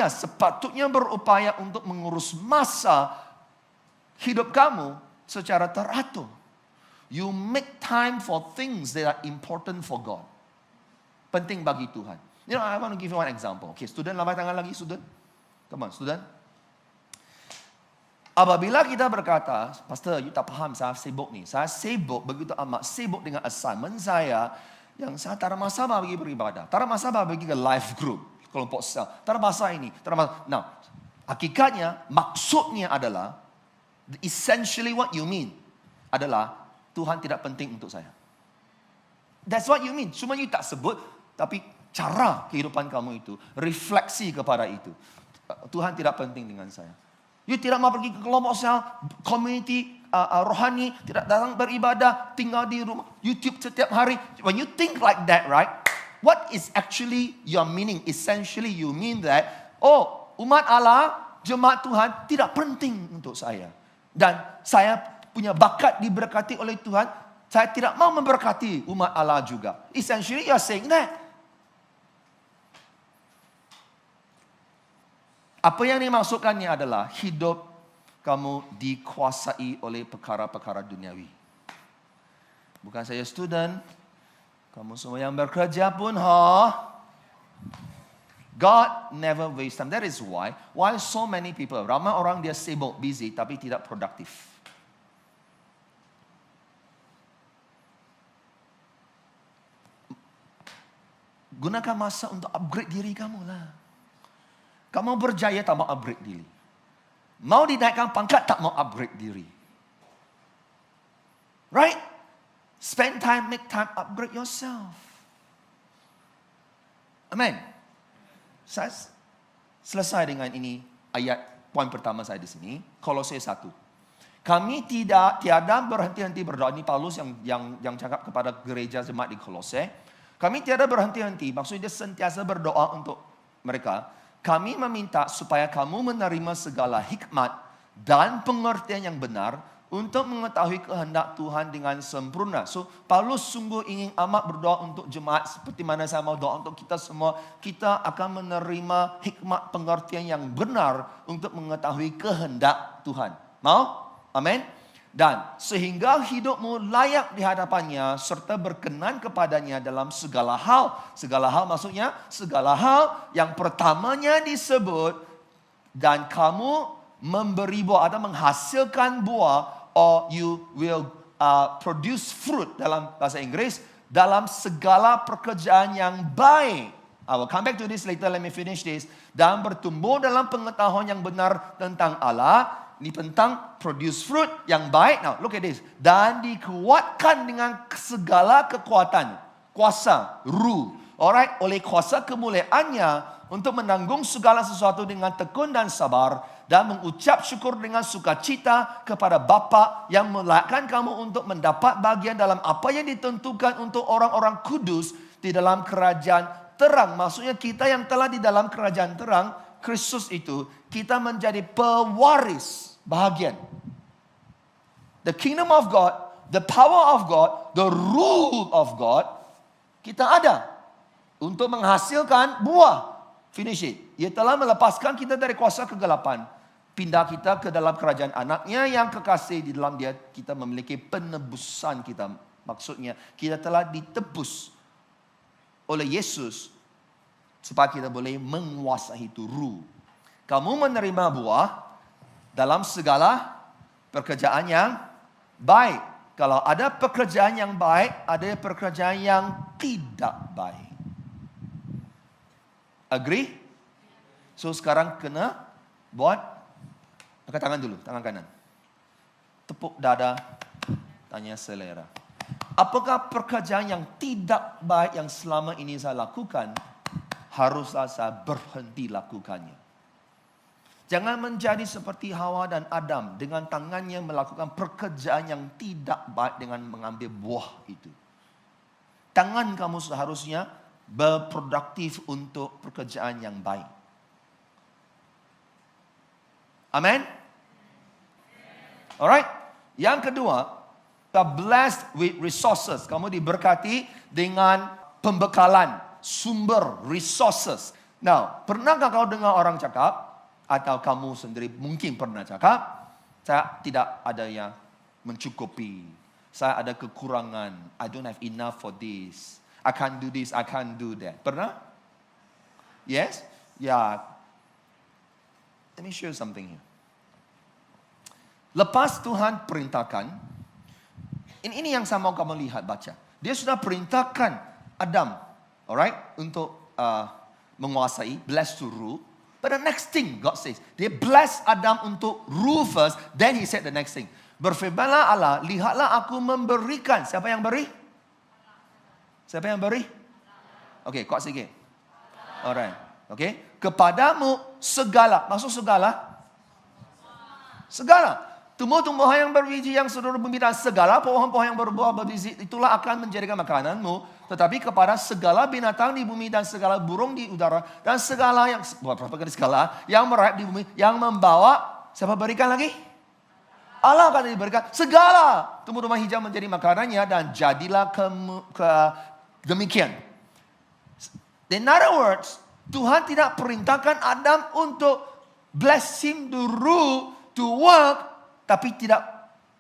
sepatutnya berupaya untuk mengurus masa hidup kamu secara teratur. You make time for things that are important for God. Penting bagi Tuhan. You know, I want to give you one example. Okay, student, lambai tangan lagi, student. Come on, student. Apabila kita berkata, Pastor, you tak faham, saya sibuk nih. Saya sibuk, begitu amat sibuk dengan assignment saya, yang saya tak ada masa bagi beribadah. Tak ada masa bagi ke life group, kelompok sel. Tak ada masa ini. Nah, hakikatnya, maksudnya adalah, essentially what you mean adalah, Tuhan tidak penting untuk saya. That's what you mean. Cuma you tak sebut, tapi cara kehidupan kamu itu, refleksi kepada itu. Tuhan tidak penting dengan saya. You tidak mau pergi ke kelompok sel, community rohani, tidak datang beribadah, tinggal di rumah, YouTube setiap hari. When you think like that, right? What is actually your meaning? Essentially you mean that, oh, umat Allah, jemaat Tuhan tidak penting untuk saya. Dan saya punya bakat diberkati oleh Tuhan, saya tidak mau memberkati umat Allah juga. Essentially you are saying that. Apa yang dimaksudkannya adalah hidup kamu dikuasai oleh perkara-perkara duniawi. Bukan saya student, kamu semua yang bekerja pun, God never waste time. That is why so many people, ramai orang dia sibuk, busy, tapi tidak produktif. Gunakan masa untuk upgrade diri kamu lah. Kamu berjaya tak mau upgrade diri. Mau dinaikkan pangkat tak mau upgrade diri. Right? Spend time, make time, upgrade yourself. Amen. Saya selesai dengan ini ayat poin pertama saya di sini. Kolose 1. Kami tiada berhenti-henti berdoa. Ini Paulus yang cakap kepada gereja jemaat di Kolose. Kami tiada berhenti-henti. Maksudnya dia sentiasa berdoa untuk mereka. Kami meminta supaya kamu menerima segala hikmat dan pengertian yang benar untuk mengetahui kehendak Tuhan dengan sempurna. So, Paulus sungguh ingin amat berdoa untuk jemaat seperti mana saya mau doa untuk kita semua. Kita akan menerima hikmat pengertian yang benar untuk mengetahui kehendak Tuhan. Mau? Amin. Dan sehingga hidupmu layak di hadapannya serta berkenan kepadanya dalam segala hal. Segala hal maksudnya segala hal yang pertamanya disebut dan kamu memberi buah atau menghasilkan buah, or you will produce fruit dalam bahasa Inggris, dalam segala pekerjaan yang baik. I will come back to this later, let me finish this. Dan bertumbuh dalam pengetahuan yang benar tentang Allah. Ini tentang produce fruit yang baik. Now, look at this. Dan dikuatkan dengan segala kekuatan, kuasa, ruh. Alright, oleh kuasa kemuliaannya untuk menanggung segala sesuatu dengan tekun dan sabar dan mengucap syukur dengan sukacita kepada Bapa yang melahirkan kamu untuk mendapat bagian dalam apa yang ditentukan untuk orang-orang kudus di dalam kerajaan terang. Maksudnya kita yang telah di dalam kerajaan terang, Kristus itu, kita menjadi pewaris bahagian. The kingdom of God, the power of God, the rule of God, kita ada untuk menghasilkan buah. Finish it. Ia telah melepaskan kita dari kuasa kegelapan. Pindah kita ke dalam kerajaan anaknya yang kekasih. Di dalam dia kita memiliki penebusan kita. Maksudnya kita telah ditebus oleh Yesus supaya kita boleh menguasai itu ruh. Kamu menerima buah dalam segala pekerjaan yang baik. Kalau ada pekerjaan yang baik, ada pekerjaan yang tidak baik. Agree? So sekarang kena buat, angkat tangan dulu, tangan kanan. Tepuk dada, tanya selera. Apakah pekerjaan yang tidak baik yang selama ini saya lakukan, haruslah saya berhenti lakukannya. Jangan menjadi seperti Hawa dan Adam dengan tangannya melakukan pekerjaan yang tidak baik dengan mengambil buah itu. Tangan kamu seharusnya berproduktif untuk pekerjaan yang baik. Amin? Alright. Yang kedua, kita blessed with resources. Kamu diberkati dengan pembekalan, sumber, resources. Now, pernahkah kau dengar orang cakap, atau kamu sendiri mungkin pernah cakap, saya tidak ada yang mencukupi. Saya ada kekurangan. I don't have enough for this. I can't do this, I can't do that. Pernah? Yes? Yeah. Let me show you something here. Lepas Tuhan perintahkan, ini yang saya mau kamu lihat, baca. Dia sudah perintahkan Adam, alright, untuk menguasai, bless to rule. But the next thing God says, dia bless Adam untuk rule first, then he said the next thing. Berfirmanlah Allah, lihatlah aku memberikan. Siapa yang beri? Siapa yang beri? Okay, kuat sikit. Alright. Okay. Kepadamu segala. Maksud segala? Segala. Tumbuh-tumbuhan yang berbiji yang seluruh bumi dan segala pohon-pohon yang berbuah berbiji itulah akan menjadikan makananmu. Tetapi kepada segala binatang di bumi dan segala burung di udara dan segala yang merayap di bumi yang membawa, siapa berikan lagi? Allah akan diberikan segala tumbuh-tumbuhan hijau menjadi makanannya dan jadilah demikian. In other words, Tuhan tidak perintahkan Adam untuk bless him to rule, to work, tapi tidak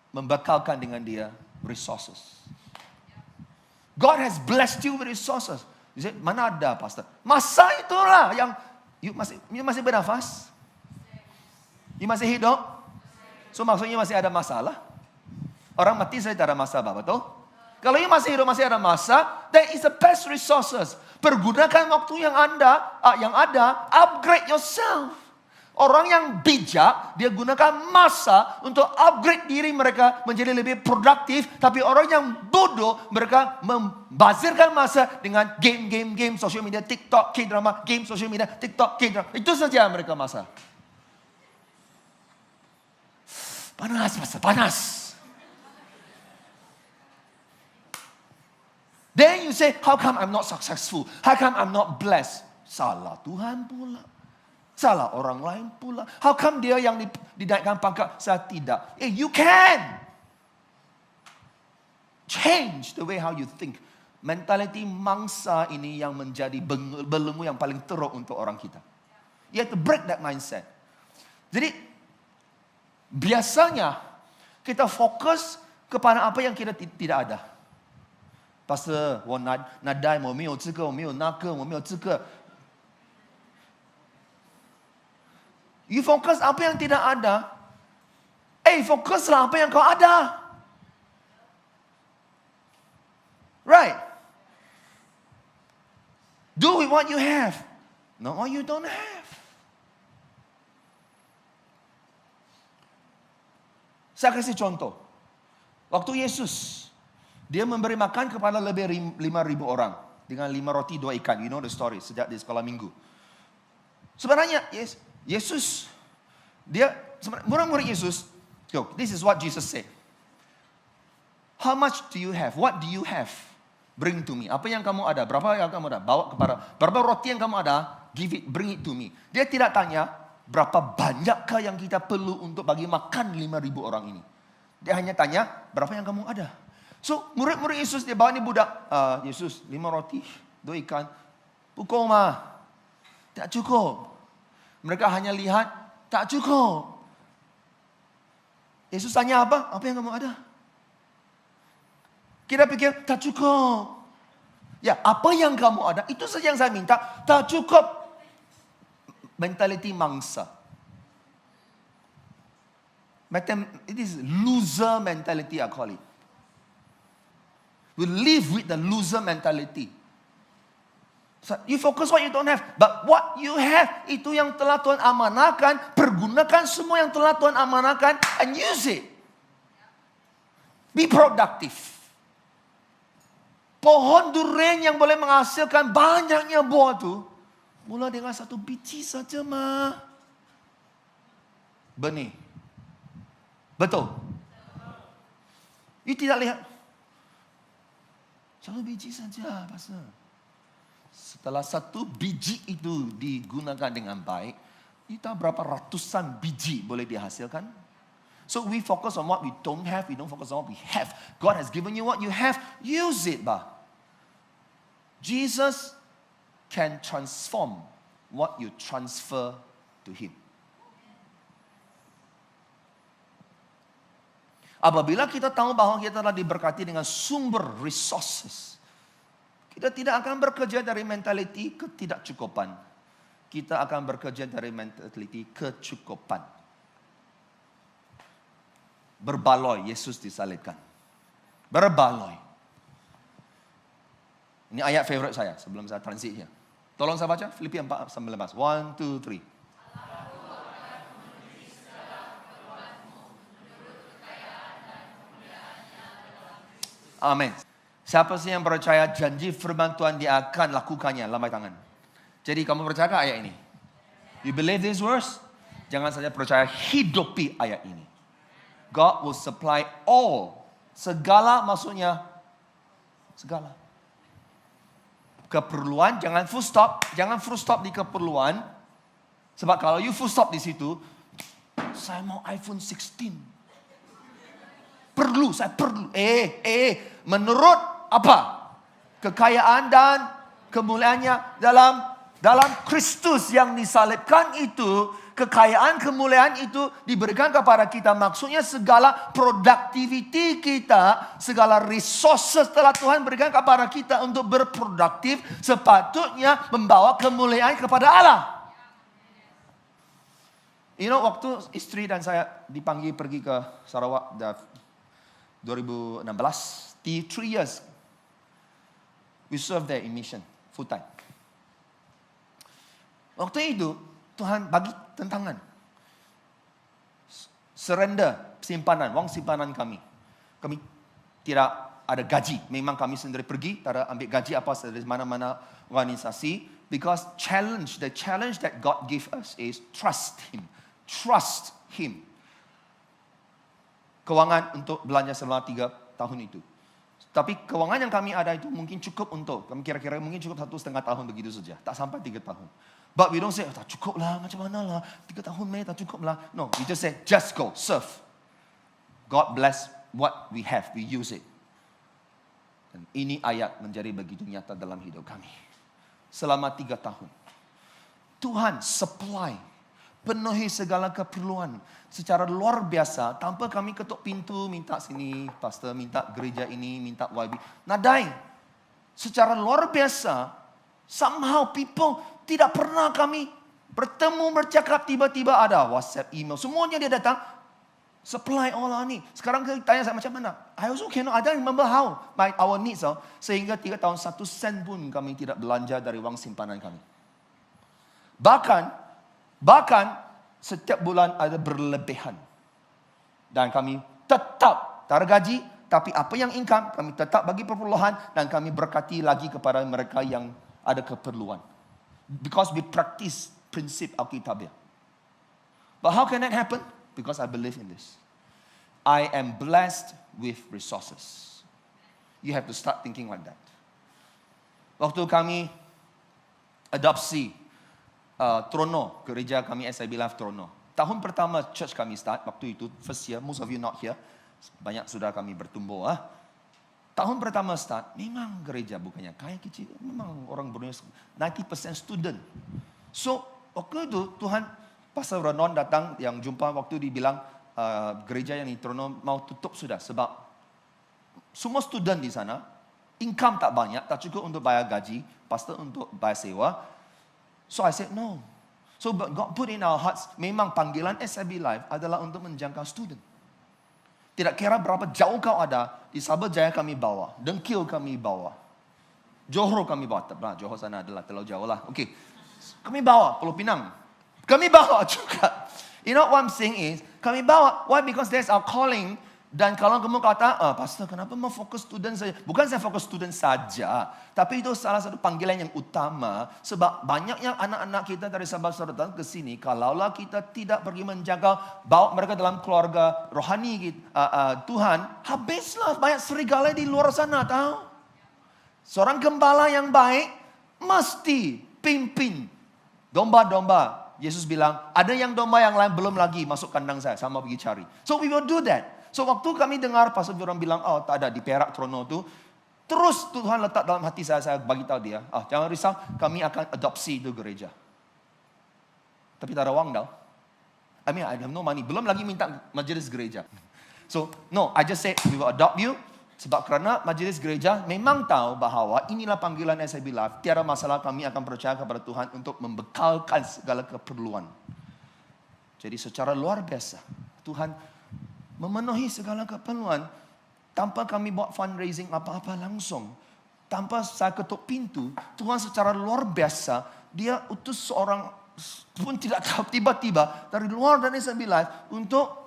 membekalkan dengan dia resources. God has blessed you with resources. You say, mana ada pastor? Masa itulah yang you masih bernafas? You masih hidup? So maksudnya masih ada masalah? Orang mati saya tak ada masalah, betul? Kalau you masih hidup, masih ada masa, that is the best resources. Pergunakan waktu yang ada, upgrade yourself. Orang yang bijak, dia gunakan masa untuk upgrade diri mereka menjadi lebih produktif. Tapi orang yang bodoh, mereka membazirkan masa dengan game, social media, TikTok, K-drama, game, social media, TikTok, K-drama. Itu saja mereka masa. Panas. Then you say, how come I'm not successful? How come I'm not blessed? Salah Tuhan pula. Salah orang lain pula. How come dia yang dinaikkan pangkat, saya tidak? You can. Change the way how you think. Mentality mangsa ini yang menjadi belenggu yang paling teruk untuk orang kita. You have to break that mindset. Jadi, biasanya kita fokus kepada apa yang kita tidak ada. Pastor, 我拿带，我没有这个，我没有那个，我没有这个。You fokus apa yang tidak ada. Fokuslah apa yang kau ada. Right. Do with what you have. Not what you don't have. Saya kasih contoh. Waktu Yesus, dia memberi makan kepada lebih 5.000 orang. Dengan 5 roti 2 ikan. You know the story. Sejak di sekolah minggu. Sebenarnya, Yesus, murid-murid Yesus, this is what Jesus said. How much do you have? What do you have? Bring to me. Apa yang kamu ada? Berapa yang kamu ada? Bawa kepada. Berapa roti yang kamu ada? Give it, bring it to me. Dia tidak tanya, berapa banyakkah yang kita perlu untuk bagi makan 5.000 orang ini. Dia hanya tanya, berapa yang kamu ada? So, murid-murid Yesus, dia bawa ni budak. Yesus, 5 roti, 2 ikan. Pukul mah. Tak cukup. Mereka hanya lihat, tak cukup. Yesus tanya apa? Apa yang kamu ada? Kita pikir, tak cukup. Ya, apa yang kamu ada? Itu saja yang saya minta. Tak cukup. Mentality mangsa. It is loser mentality, I call it. We live with the loser mentality. So you focus what you don't have. But what you have, itu yang telah Tuhan amanahkan. Pergunakan semua yang telah Tuhan amanahkan. And use it. Be productive. Pohon durian yang boleh menghasilkan banyaknya buah itu. Mula dengan 1 biji saja mah. Benih. Betul. You tidak lihat. 1 biji saja, Pastor. Setelah 1 biji itu digunakan dengan baik, kita berapa ratusan biji boleh dihasilkan? So we focus on what we don't have, we don't focus on what we have. God has given you what you have, use it, bah. Jesus can transform what you transfer to Him. Apabila kita tahu bahwa kita telah diberkati dengan sumber resources, kita tidak akan bekerja dari mentality ketidakcukupan. Kita akan bekerja dari mentality kecukupan. Berbaloi, Yesus disalibkan. Berbaloi. Ini ayat favorite saya sebelum saya transitnya. Tolong saya baca Filipi 4:19. 1, 2, 3. Amin. Siapa sih yang percaya janji firman Tuhan dia akan lakukannya? Lambai tangan. Jadi kamu percaya ke ayat ini? You believe this verse? Jangan saja percaya, hidupi ayat ini. God will supply all. Segala maksudnya segala. Keperluan jangan full stop. Jangan full stop di keperluan. Sebab kalau you full stop di situ, saya mau iPhone 16. Saya perlu. Menurut apa? Kekayaan dan kemuliaannya dalam Kristus yang disalibkan itu, kekayaan kemuliaan itu diberikan kepada kita. Maksudnya segala productivity kita, segala resources telah Tuhan berikan kepada kita untuk berproduktif, sepatutnya membawa kemuliaan kepada Allah. You know, waktu istri dan saya dipanggil pergi ke Sarawak 2016, 3 years, we serve there in mission, full time. Waktu itu, Tuhan bagi tantangan. Surrender simpanan, wang simpanan kami. Kami tidak ada gaji. Memang kami sendiri pergi, tak ada ambil gaji apa dari mana-mana organisasi. Because the challenge that God give us is trust Him. Trust Him. Kewangan untuk belanja selama 3 tahun itu. Tapi kewangan yang kami ada itu mungkin cukup untuk, kami kira-kira mungkin cukup 1,5 tahun begitu saja. Tak sampai 3 tahun. But we don't say, tak cukup lah, macam mana lah. 3 tahun tak cukup lah. No, we just say, just go, serve. God bless what we have, we use it. Dan ini ayat menjadi begitu nyata dalam hidup kami. Selama 3 tahun. Tuhan supply, penuhi segala keperluan secara luar biasa. Tanpa kami ketuk pintu, minta sini, pastor minta gereja ini, minta YB. Nadai, secara luar biasa, somehow people tidak pernah kami bertemu, bercakap, tiba-tiba ada WhatsApp, email. Semuanya dia datang, supply Allah ni. Sekarang kita tanya saya macam mana? I also cannot, I don't remember how. My, our needs, sehingga 3 tahun 1 sen pun kami tidak belanja dari wang simpanan kami. Bahkan setiap bulan ada berlebihan. Dan kami tetap tak ada gaji, tapi apa yang income, kami tetap bagi perpuluhan dan kami berkati lagi kepada mereka yang ada keperluan. Because we practice prinsip Alkitabiah. But how can that happen? Because I believe in this. I am blessed with resources. You have to start thinking like that. Waktu kami adopsi Trono, gereja kami SIB Life Trono. Tahun pertama church kami start, waktu itu, first year, most of you not here. Banyak sudah kami bertumbuh. Tahun pertama start, memang gereja bukannya kaya kecil. Memang orang Brunei, 90% student. So, waktu itu Tuhan, Pastor Renon datang yang jumpa waktu dia bilang, gereja yang di Trono mau tutup sudah. Sebab semua student di sana, income tak banyak, tak cukup untuk bayar gaji, pastor untuk bayar sewa. So I said no. So God put in our hearts, memang panggilan SIB Life adalah untuk menjangkau student. Tidak kira berapa jauh kau ada, di Sabah Jaya kami bawa, Dengkil kami bawa, Johor kami bawa. Johor sana adalah terlalu jauh lah. Okay. Kami bawa, Pulau Pinang. Kami bawa juga. You know what I'm saying is, kami bawa. Why? Because that's our calling. Dan kalau kamu kata, pastor kenapa mau fokus student saja? Bukan saya fokus student saja. Tapi itu salah satu panggilan yang utama. Sebab banyaknya anak-anak kita dari Sabah datang ke sini. Kalaulah kita tidak pergi menjaga, bawa mereka dalam keluarga rohani Tuhan. Habislah banyak serigala di luar sana tahu. Seorang gembala yang baik mesti pimpin domba-domba. Yesus bilang, ada yang domba yang lain belum lagi masuk kandang saya. Sama pergi cari. So we will do that. So waktu kami dengar Pastor Joram bilang, tak ada di Perak Trono tu. Terus Tuhan letak dalam hati saya bagi tahu dia, jangan risau, kami akan adopsi itu gereja. Tapi tak ada wang tau. I have no money. Belum lagi minta majlis gereja. So, no, I just said, we will adopt you. Sebab kerana majlis gereja memang tahu bahawa inilah panggilan SIB Life. Tiada masalah, kami akan percaya kepada Tuhan untuk membekalkan segala keperluan. Jadi secara luar biasa, Tuhan memenuhi segala keperluan tanpa kami buat fundraising apa-apa langsung. Tanpa saya ketuk pintu, Tuhan secara luar biasa, dia utus seorang pun tidak tahu tiba-tiba dari luar dari SIB Life untuk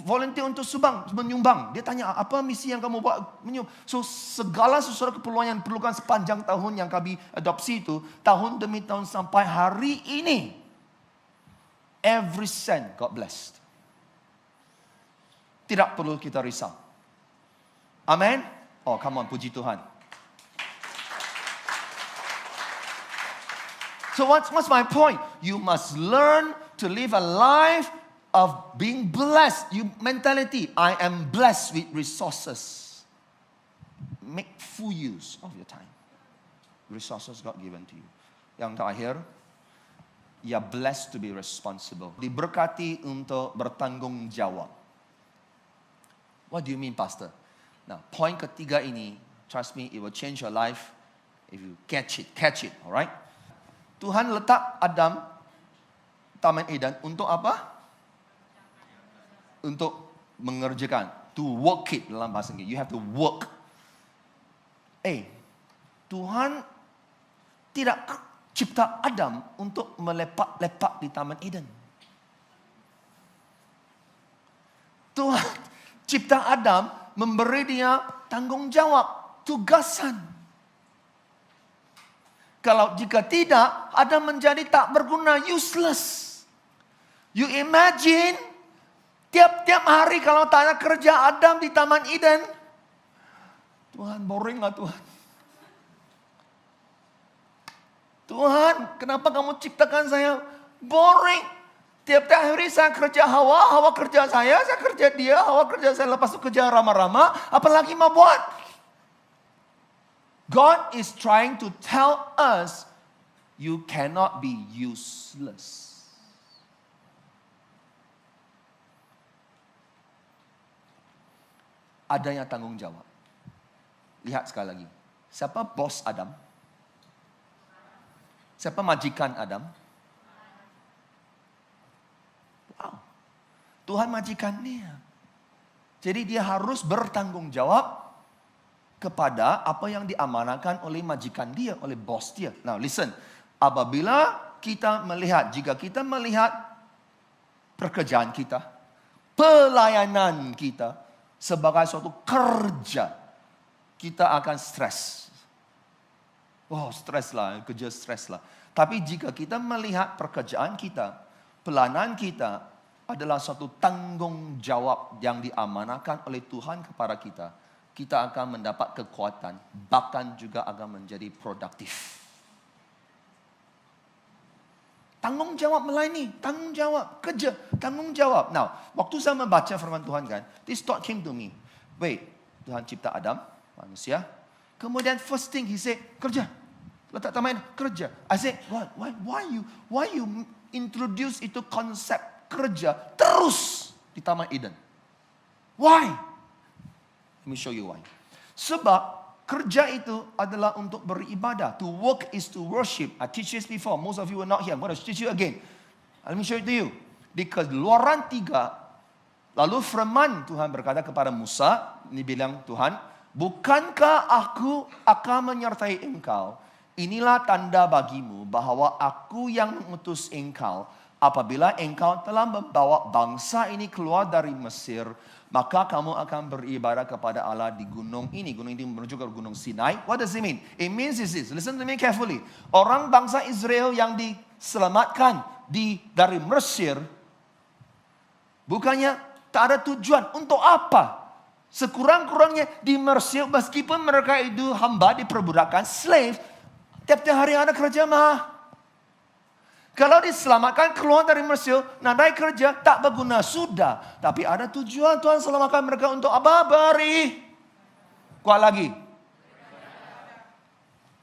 volunteer untuk menyumbang. Dia tanya, apa misi yang kamu buat? So segala sesuatu keperluan yang diperlukan sepanjang tahun yang kami adopsi itu, tahun demi tahun sampai hari ini, every cent God blessed. Tidak perlu kita risau. Amin. Oh, come on, puji Tuhan. So what's my point? You must learn to live a life of being blessed. You mentality, I am blessed with resources. Make full use of your time. Resources God given to you. Yang terakhir, you are blessed to be responsible. Diberkati untuk bertanggung jawab. What do you mean, Pastor? Now, point ketiga ini, trust me, it will change your life if you catch it, alright? Tuhan letak Adam, Taman Eden, untuk apa? Untuk mengerjakan, to work it dalam bahasa Inggris. You have to work. Tuhan tidak cipta Adam untuk melepak-lepak di Taman Eden. Tuhan cipta Adam, memberi dia tanggung jawab, tugasan. Kalau jika tidak, Adam menjadi tak berguna, useless. You imagine, tiap-tiap hari kalau tak ada kerja Adam di Taman Eden, Tuhan, boring lah Tuhan. Tuhan, kenapa kamu ciptakan saya? Boring. Tiap-tiap hari saya kerja Hawa kerja saya kerja dia, Hawa kerja saya, lepas itu kerja Rama-Rama, apalagi mau buat? God is trying to tell us, you cannot be useless. Adanya tanggung jawab. Lihat sekali lagi. Siapa bos Adam? Siapa majikan Adam? Wow. Tuhan majikannya. Jadi dia harus bertanggung jawab kepada apa yang diamanahkan oleh majikan dia, oleh bos dia. Now listen, apabila kita melihat, jika kita melihat pekerjaan kita, pelayanan kita sebagai suatu kerja, kita akan stres. Oh, stres lah, kerja stres lah. Tapi jika kita melihat pekerjaan kita, pelayanan kita adalah suatu tanggung jawab yang diamanahkan oleh Tuhan kepada kita, kita akan mendapat kekuatan, bahkan juga akan menjadi produktif. Tanggung jawab melayani, tanggung jawab kerja, tanggung jawab. Now, waktu saya membaca firman Tuhan kan, this thought came to me. Wait, Tuhan cipta Adam, manusia. Kemudian first thing he said, kerja. Letak taman kerja. I said, what? Why you introduce itu konsep kerja terus di Taman Eden? Why? Let me show you why. Sebab kerja itu adalah untuk beribadah. To work is to worship. I teach this before. Most of you were not here. I'm going to teach you again. Let me show it to you. Di Keluaran 3, lalu firman Tuhan berkata kepada Musa, ini bilang Tuhan, bukankah aku akan menyertai engkau? Inilah tanda bagimu bahwa aku yang mengutus engkau. Apabila engkau telah membawa bangsa ini keluar dari Mesir, maka kamu akan beribadah kepada Allah di gunung ini. Gunung ini menuju ke gunung Sinai. What does it mean? It means is this. Listen to me carefully. Orang bangsa Israel yang diselamatkan dari Mesir, bukannya tak ada tujuan. Untuk apa? Sekurang-kurangnya di Mesir, meskipun mereka itu hamba diperbudakan, slave, tiap-tiap hari ada kerja mah. Kalau diselamatkan keluar dari Mesir, nadai kerja tak berguna sudah. Tapi ada tujuan Tuhan selamatkan mereka untuk apa? Kuat lagi.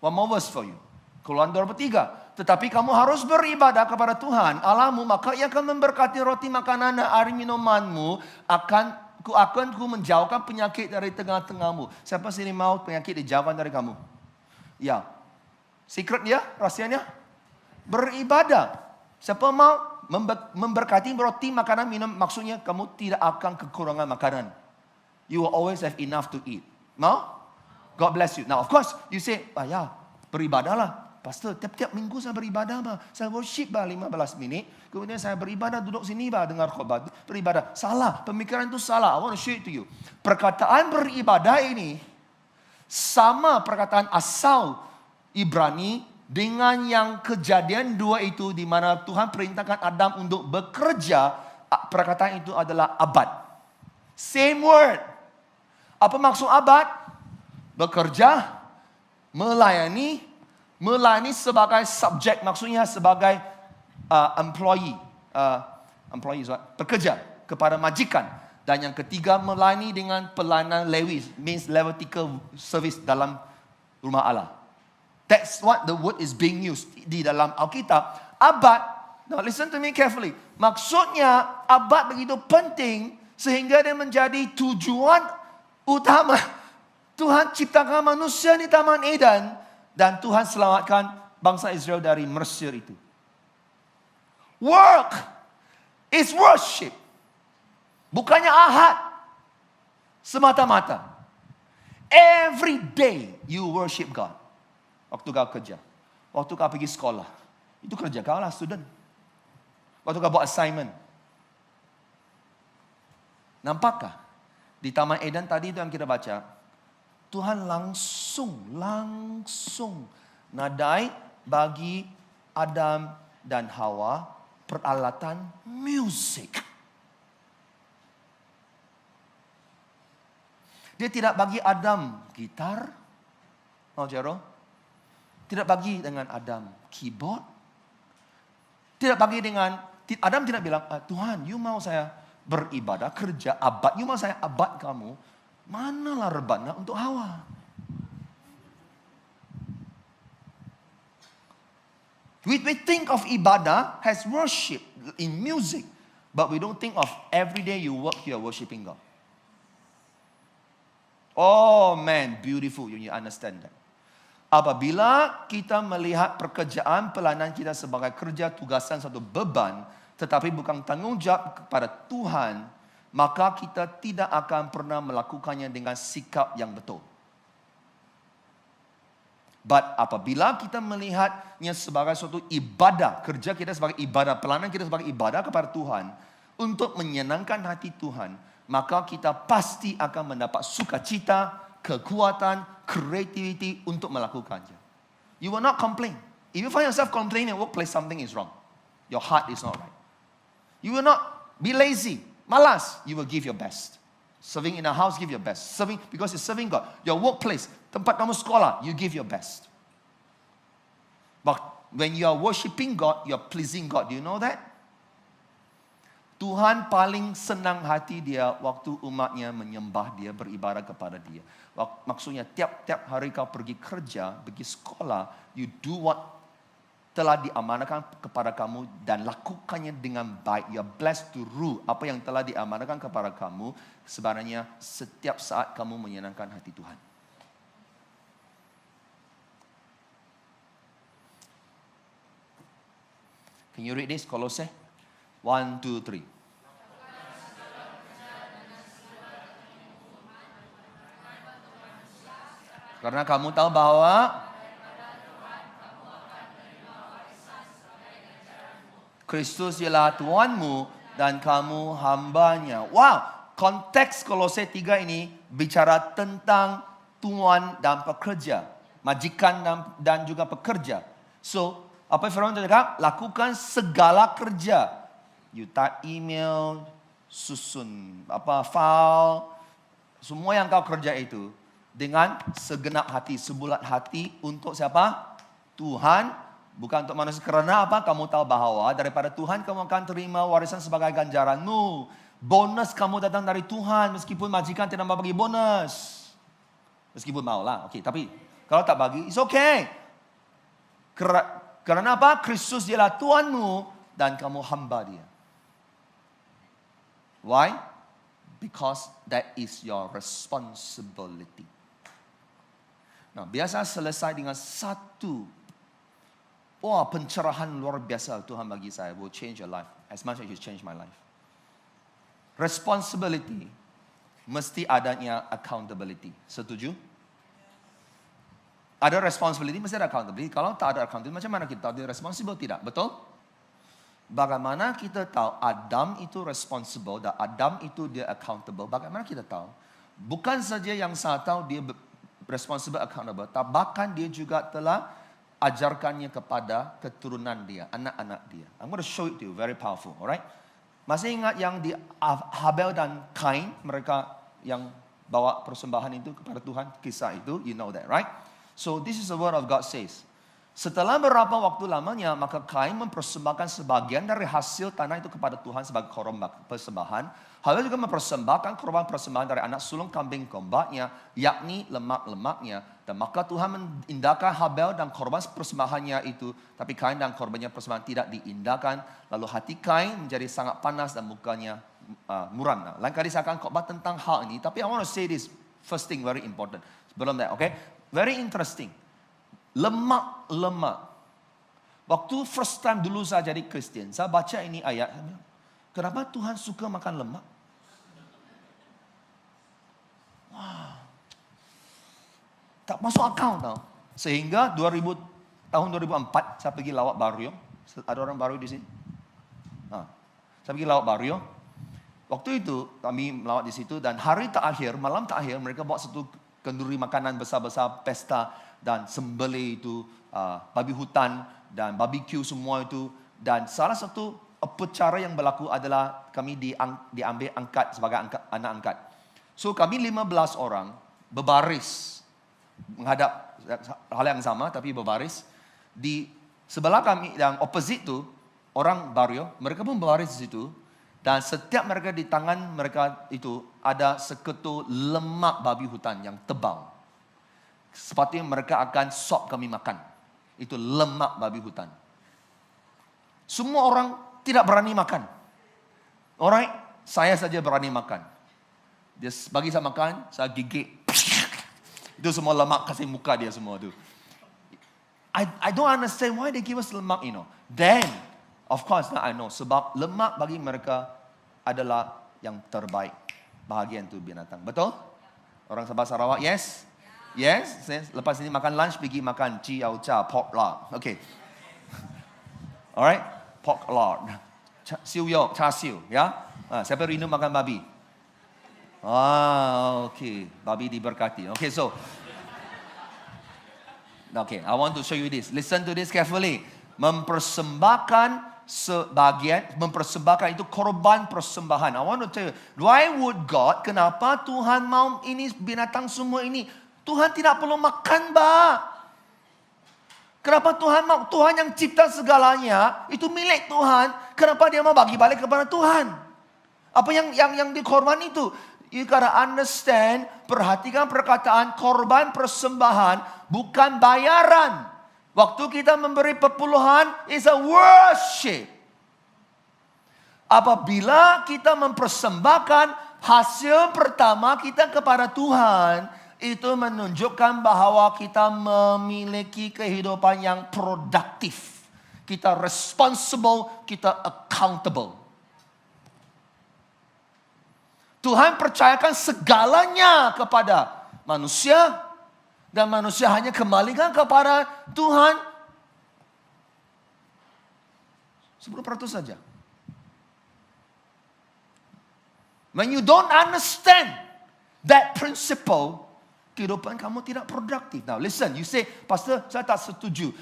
One more verse for you. Keluaran 23. Tetapi kamu harus beribadah kepada Tuhan Allahmu, maka Ia akan memberkati roti makanan dan air minumanmu. Akan ku menjauhkan penyakit dari tengah-tengahmu. Siapa sini mau penyakit dijauhkan dari kamu? Ya. Secret dia, rahasianya? Beribadah. Siapa mau memberkati roti, makanan, minum, maksudnya kamu tidak akan kekurangan makanan. You will always have enough to eat. Mau? God bless you. Now of course you say, beribadahlah. Pastor, tiap-tiap minggu saya beribadah, saya worship 15 minit. Kemudian saya beribadah, duduk sini, dengar khotbah, beribadah. Salah, pemikiran itu salah. I want to show it to you. Perkataan beribadah ini sama perkataan asal Ibrani dengan yang Kejadian 2 itu, di mana Tuhan perintahkan Adam untuk bekerja. Perkataan itu adalah abad. Same word. Apa maksud abad? Bekerja, melayani sebagai subjek, maksudnya sebagai employee. Employee is what? Pekerja kepada majikan. Dan yang ketiga, melayani dengan pelayanan Lewi, means Levitical service dalam rumah Allah. That's what the word is being used di dalam Alkitab. Abad, now listen to me carefully. Maksudnya abad begitu penting sehingga dia menjadi tujuan utama. Tuhan ciptakan manusia di Taman Eden dan Tuhan selamatkan bangsa Israel dari Mesir itu. Work is worship. Bukannya ahad semata-mata. Every day you worship God. Waktu kau kerja. Waktu kau pergi sekolah. Itu kerja kau lah, student. Waktu kau buat assignment. Nampakkah? Di Taman Eden tadi itu yang kita baca. Tuhan langsung nadai bagi Adam dan Hawa peralatan musik. Dia tidak bagi Adam gitar. Oh, Jero. Tidak bagi dengan Adam keyboard. Tidak bagi dengan, Adam tidak bilang, Tuhan, you mau saya beribadah, kerja, abad. You mau saya abad kamu. Manalah rebana untuk Hawa. We think of ibadah as worship in music. But we don't think of every day you work, you are worshiping God. Oh man, beautiful. You understand that. Apabila kita melihat pekerjaan pelayanan kita sebagai kerja tugasan satu beban, tetapi bukan tanggungjawab kepada Tuhan, maka kita tidak akan pernah melakukannya dengan sikap yang betul. But apabila kita melihatnya sebagai suatu ibadah, kerja kita sebagai ibadah, pelayanan kita sebagai ibadah kepada Tuhan, untuk menyenangkan hati Tuhan, maka kita pasti akan mendapat sukacita, kekuatan, creativity untuk melakukannya. You will not complain. If you find yourself complaining in workplace, something is wrong. Your heart is not right. You will not be lazy, malas. You will give your best. Serving in a house, give your best. Serving because you're serving God. Your workplace, tempat kamu sekolah, you give your best. But when you are worshiping God, you are pleasing God. Do you know that? Tuhan paling senang hati dia waktu umatnya menyembah dia, beribadah kepada dia. Maksudnya tiap-tiap hari kau pergi kerja, pergi sekolah, you do what telah diamanahkan kepada kamu dan lakukannya dengan baik. You are blessed to rule apa yang telah diamanahkan kepada kamu. Sebenarnya setiap saat kamu menyenangkan hati Tuhan. Can you read this? Kolose 1, 2, 3. Karena kamu tahu bahwa Kristus ialah Tuhanmu dan kamu hambanya. Wow, konteks Kolose 3 ini bicara tentang tuan dan pekerja, majikan dan juga pekerja. So, apa Firaun cakap? Lakukan segala kerja. You type email, susun file, semua yang kau kerja itu dengan segenap hati, sebulat hati untuk siapa? Tuhan, bukan untuk manusia. Kerana apa? Kamu tahu bahwa daripada Tuhan kamu akan terima warisan sebagai ganjaranmu. Bonus kamu datang dari Tuhan meskipun majikan tidak mau bagi bonus. Meskipun maulah, oke. Tapi kalau tak bagi, it's okay. Kerana apa? Kristus ialah Tuhanmu dan kamu hamba dia. Why? Because that is your responsibility. Nah, biasa selesai dengan satu pencerahan luar biasa Tuhan bagi saya. Will change your life as much as you change my life. Responsibility mesti adanya accountability. Setuju? Ada responsibility, mesti ada accountability. Kalau tak ada accountability, macam mana kita tahu dia responsible? Tidak, betul? Bagaimana kita tahu Adam itu responsible dan Adam itu dia accountable? Bagaimana kita tahu? Bukan saja yang saya tahu dia responsible, accountable, tapi bahkan dia juga telah ajarkannya kepada keturunan dia, anak-anak dia. I'm going to show it to you, very powerful, alright? Masih ingat yang di Habel dan Kain, mereka yang bawa persembahan itu kepada Tuhan, kisah itu, you know that, right? So this is the word of God says. Setelah beberapa waktu lamanya, maka Kain mempersembahkan sebagian dari hasil tanah itu kepada Tuhan sebagai korban persembahan. Habel juga mempersembahkan korban persembahan dari anak sulung kambing kombaknya, yakni lemak-lemaknya. Dan maka Tuhan mengindahkan Habel dan korban persembahannya itu, tapi Kain dan korbannya persembahan tidak diindahkan. Lalu hati Kain menjadi sangat panas dan mukanya muram. Nah, lain kali saya akan khotbah tentang hal ini, tapi I want to say this first thing very important. Sebelum that, okay? Very interesting. Lemak. Waktu first time dulu saya jadi Kristen, saya baca ini ayat. Kenapa Tuhan suka makan lemak? Wow. Tak masuk akal tau. Sehingga tahun 2004 saya pergi lawat Bario. Ada orang Bario di sini? Saya pergi lawat Bario. Waktu itu kami melawat di situ dan hari terakhir, malam terakhir mereka buat satu kenduri makanan besar-besar pesta dan sembelih itu babi hutan dan barbecue semua itu. Dan salah satu upacara yang berlaku adalah kami diambil angkat sebagai anak angkat. So kami 15 orang berbaris menghadap hal yang sama tapi berbaris. Di sebelah kami yang opposite tu orang Bario, mereka pun berbaris di situ. Dan setiap mereka di tangan mereka itu ada seketul lemak babi hutan yang tebal. Sepatutnya mereka akan sop kami makan. Itu lemak babi hutan. Semua orang tidak berani makan. Alright, saya saja berani makan. Dia bagi saya makan, saya gigit. Itu semua lemak kasih muka dia semua tu. I don't understand why they give us lemak, Then, of course, I know. Sebab lemak bagi mereka adalah yang terbaik. Bahagian tu binatang. Betul? Orang Sabah Sarawak, yes? Yes? Lepas ini makan lunch, pergi makan ciau cha, pork lard. Okay. Alright? Pork lard. Siu yok, cha siu. Ya? Siapa rindu makan babi? Okay. Babi diberkati. Okay, so. Okay, I want to show you this. Listen to this carefully. Mempersembahkan itu korban persembahan. I want to tell you, why would God, kenapa Tuhan mau ini binatang semua ini? Tuhan tidak perlu makan, Kenapa Tuhan mau? Tuhan yang cipta segalanya, itu milik Tuhan. Kenapa dia mau bagi balik kepada Tuhan? Apa yang dikorban itu? You gotta understand, perhatikan perkataan korban persembahan bukan bayaran. Waktu kita memberi perpuluhan, is a worship. Apabila kita mempersembahkan hasil pertama kita kepada Tuhan, itu menunjukkan bahwa kita memiliki kehidupan yang produktif. Kita responsible, kita accountable. Tuhan percayakan segalanya kepada manusia. Dan manusia hanya kembalikan kepada Tuhan 10% saja. When you don't understand that principle, kehidupan kamu tidak produktif. Now listen, you say, Pastor, saya tak setuju.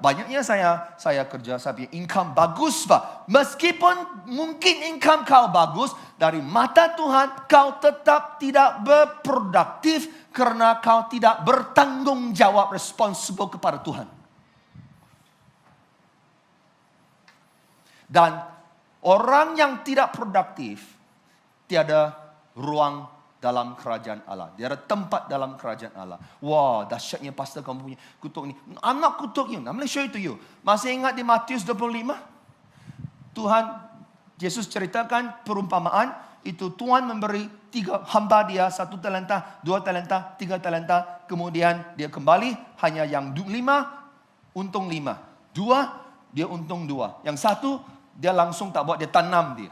Banyaknya saya kerja, saya punya income bagus, Pak. Meskipun mungkin income kau bagus, dari mata Tuhan kau tetap tidak berproduktif karena kau tidak bertanggung jawab responsible kepada Tuhan. Dan orang yang tidak produktif tiada ruang dalam kerajaan Allah. Dia ada tempat dalam kerajaan Allah. Wah, dahsyatnya pastor kamu punya kutuk ni. I'm not kutuk you. I'm going to show it to you. Masih ingat di Matius 25? Tuhan, Yesus ceritakan perumpamaan. Itu Tuhan memberi 3 hamba dia, 1 talenta, 2 talenta, 3 talenta. Kemudian dia kembali hanya yang 5, untung 5. 2, dia untung 2. Yang 1, dia langsung tak buat, dia tanam dia.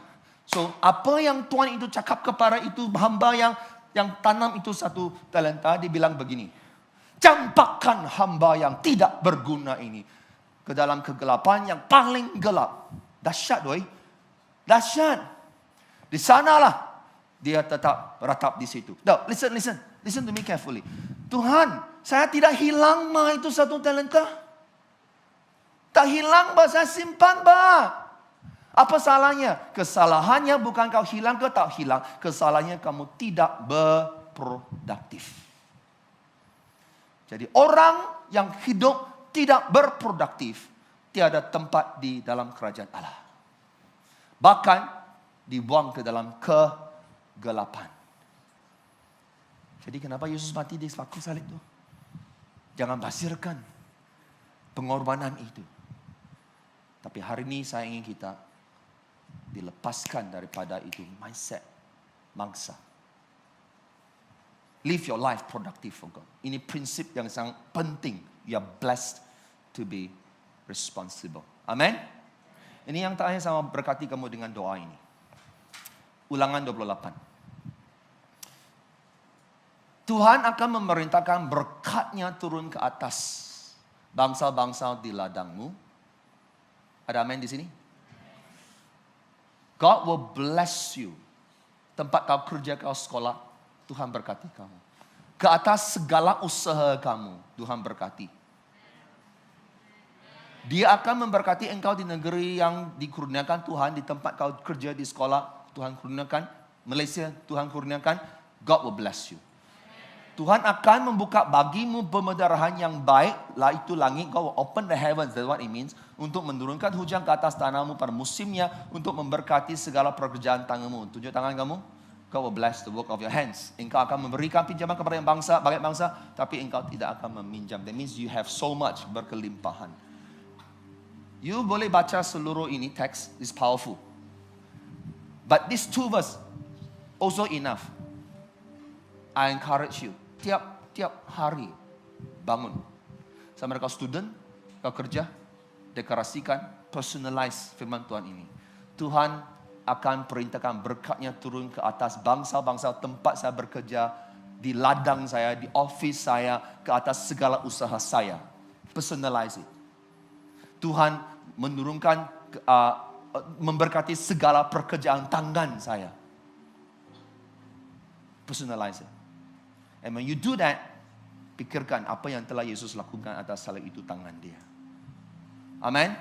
So, apa yang Tuhan itu cakap kepada itu hamba yang tanam itu 1 talenta, dia bilang begini. Campakkan hamba yang tidak berguna ini ke dalam kegelapan yang paling gelap. Dahsyat doi. Dahsyat. Di sanalah dia tetap ratap di situ. Now, listen to me carefully. Tuhan, saya tidak hilang itu 1 talenta. Tak hilang, saya simpan, Apa salahnya? Kesalahannya bukan kau hilang ke tak hilang. Kesalahannya kamu tidak berproduktif. Jadi orang yang hidup tidak berproduktif, tiada tempat di dalam kerajaan Allah. Bahkan dibuang ke dalam kegelapan. Jadi kenapa Yesus mati di kayu salib itu? Jangan basirkan pengorbanan itu. Tapi hari ini saya ingin kita dilepaskan daripada itu mindset mangsa. Live your life productive for God. Ini prinsip yang sangat penting. You are blessed to be responsible. Amen. Ini yang terakhir sama berkati kamu dengan doa ini. Ulangan 28. Tuhan akan memerintahkan berkat-Nya turun ke atas bangsa-bangsa di ladangmu. Ada amin di sini? God will bless you. Tempat kau kerja, kau sekolah, Tuhan berkati kamu. Ke atas segala usaha kamu, Tuhan berkati. Dia akan memberkati engkau di negeri yang dikurniakan Tuhan, di tempat kau kerja, di sekolah, Tuhan kurniakan. Malaysia, Tuhan kurniakan. God will bless you. Tuhan akan membuka bagimu pemeliharaan yang baik, lah itu langit, God will open the heavens, that's what it means, untuk menurunkan hujan ke atas tanahmu pada musimnya, untuk memberkati segala pekerjaan tanganmu. Tunjuk tangan kamu, God will bless the work of your hands. Engkau akan memberikan pinjaman kepada yang bangsa, banyak bangsa, tapi engkau tidak akan meminjam. That means you have so much, berkelimpahan. You boleh baca seluruh ini, teks is powerful. But these 2 verse also enough. I encourage you. Tiap hari bangun. Sama ada kau student, kau kerja, deklarasikan, personalize firman Tuhan ini. Tuhan akan perintahkan berkat-Nya turun ke atas bangsa-bangsa tempat saya bekerja, di ladang saya, di office saya, ke atas segala usaha saya. Personalize it. Tuhan menurunkan, memberkati segala pekerjaan tangan saya. Personalize it. And when you do that, pikirkan apa yang telah Yesus lakukan atas salib itu tangan Dia. Amen.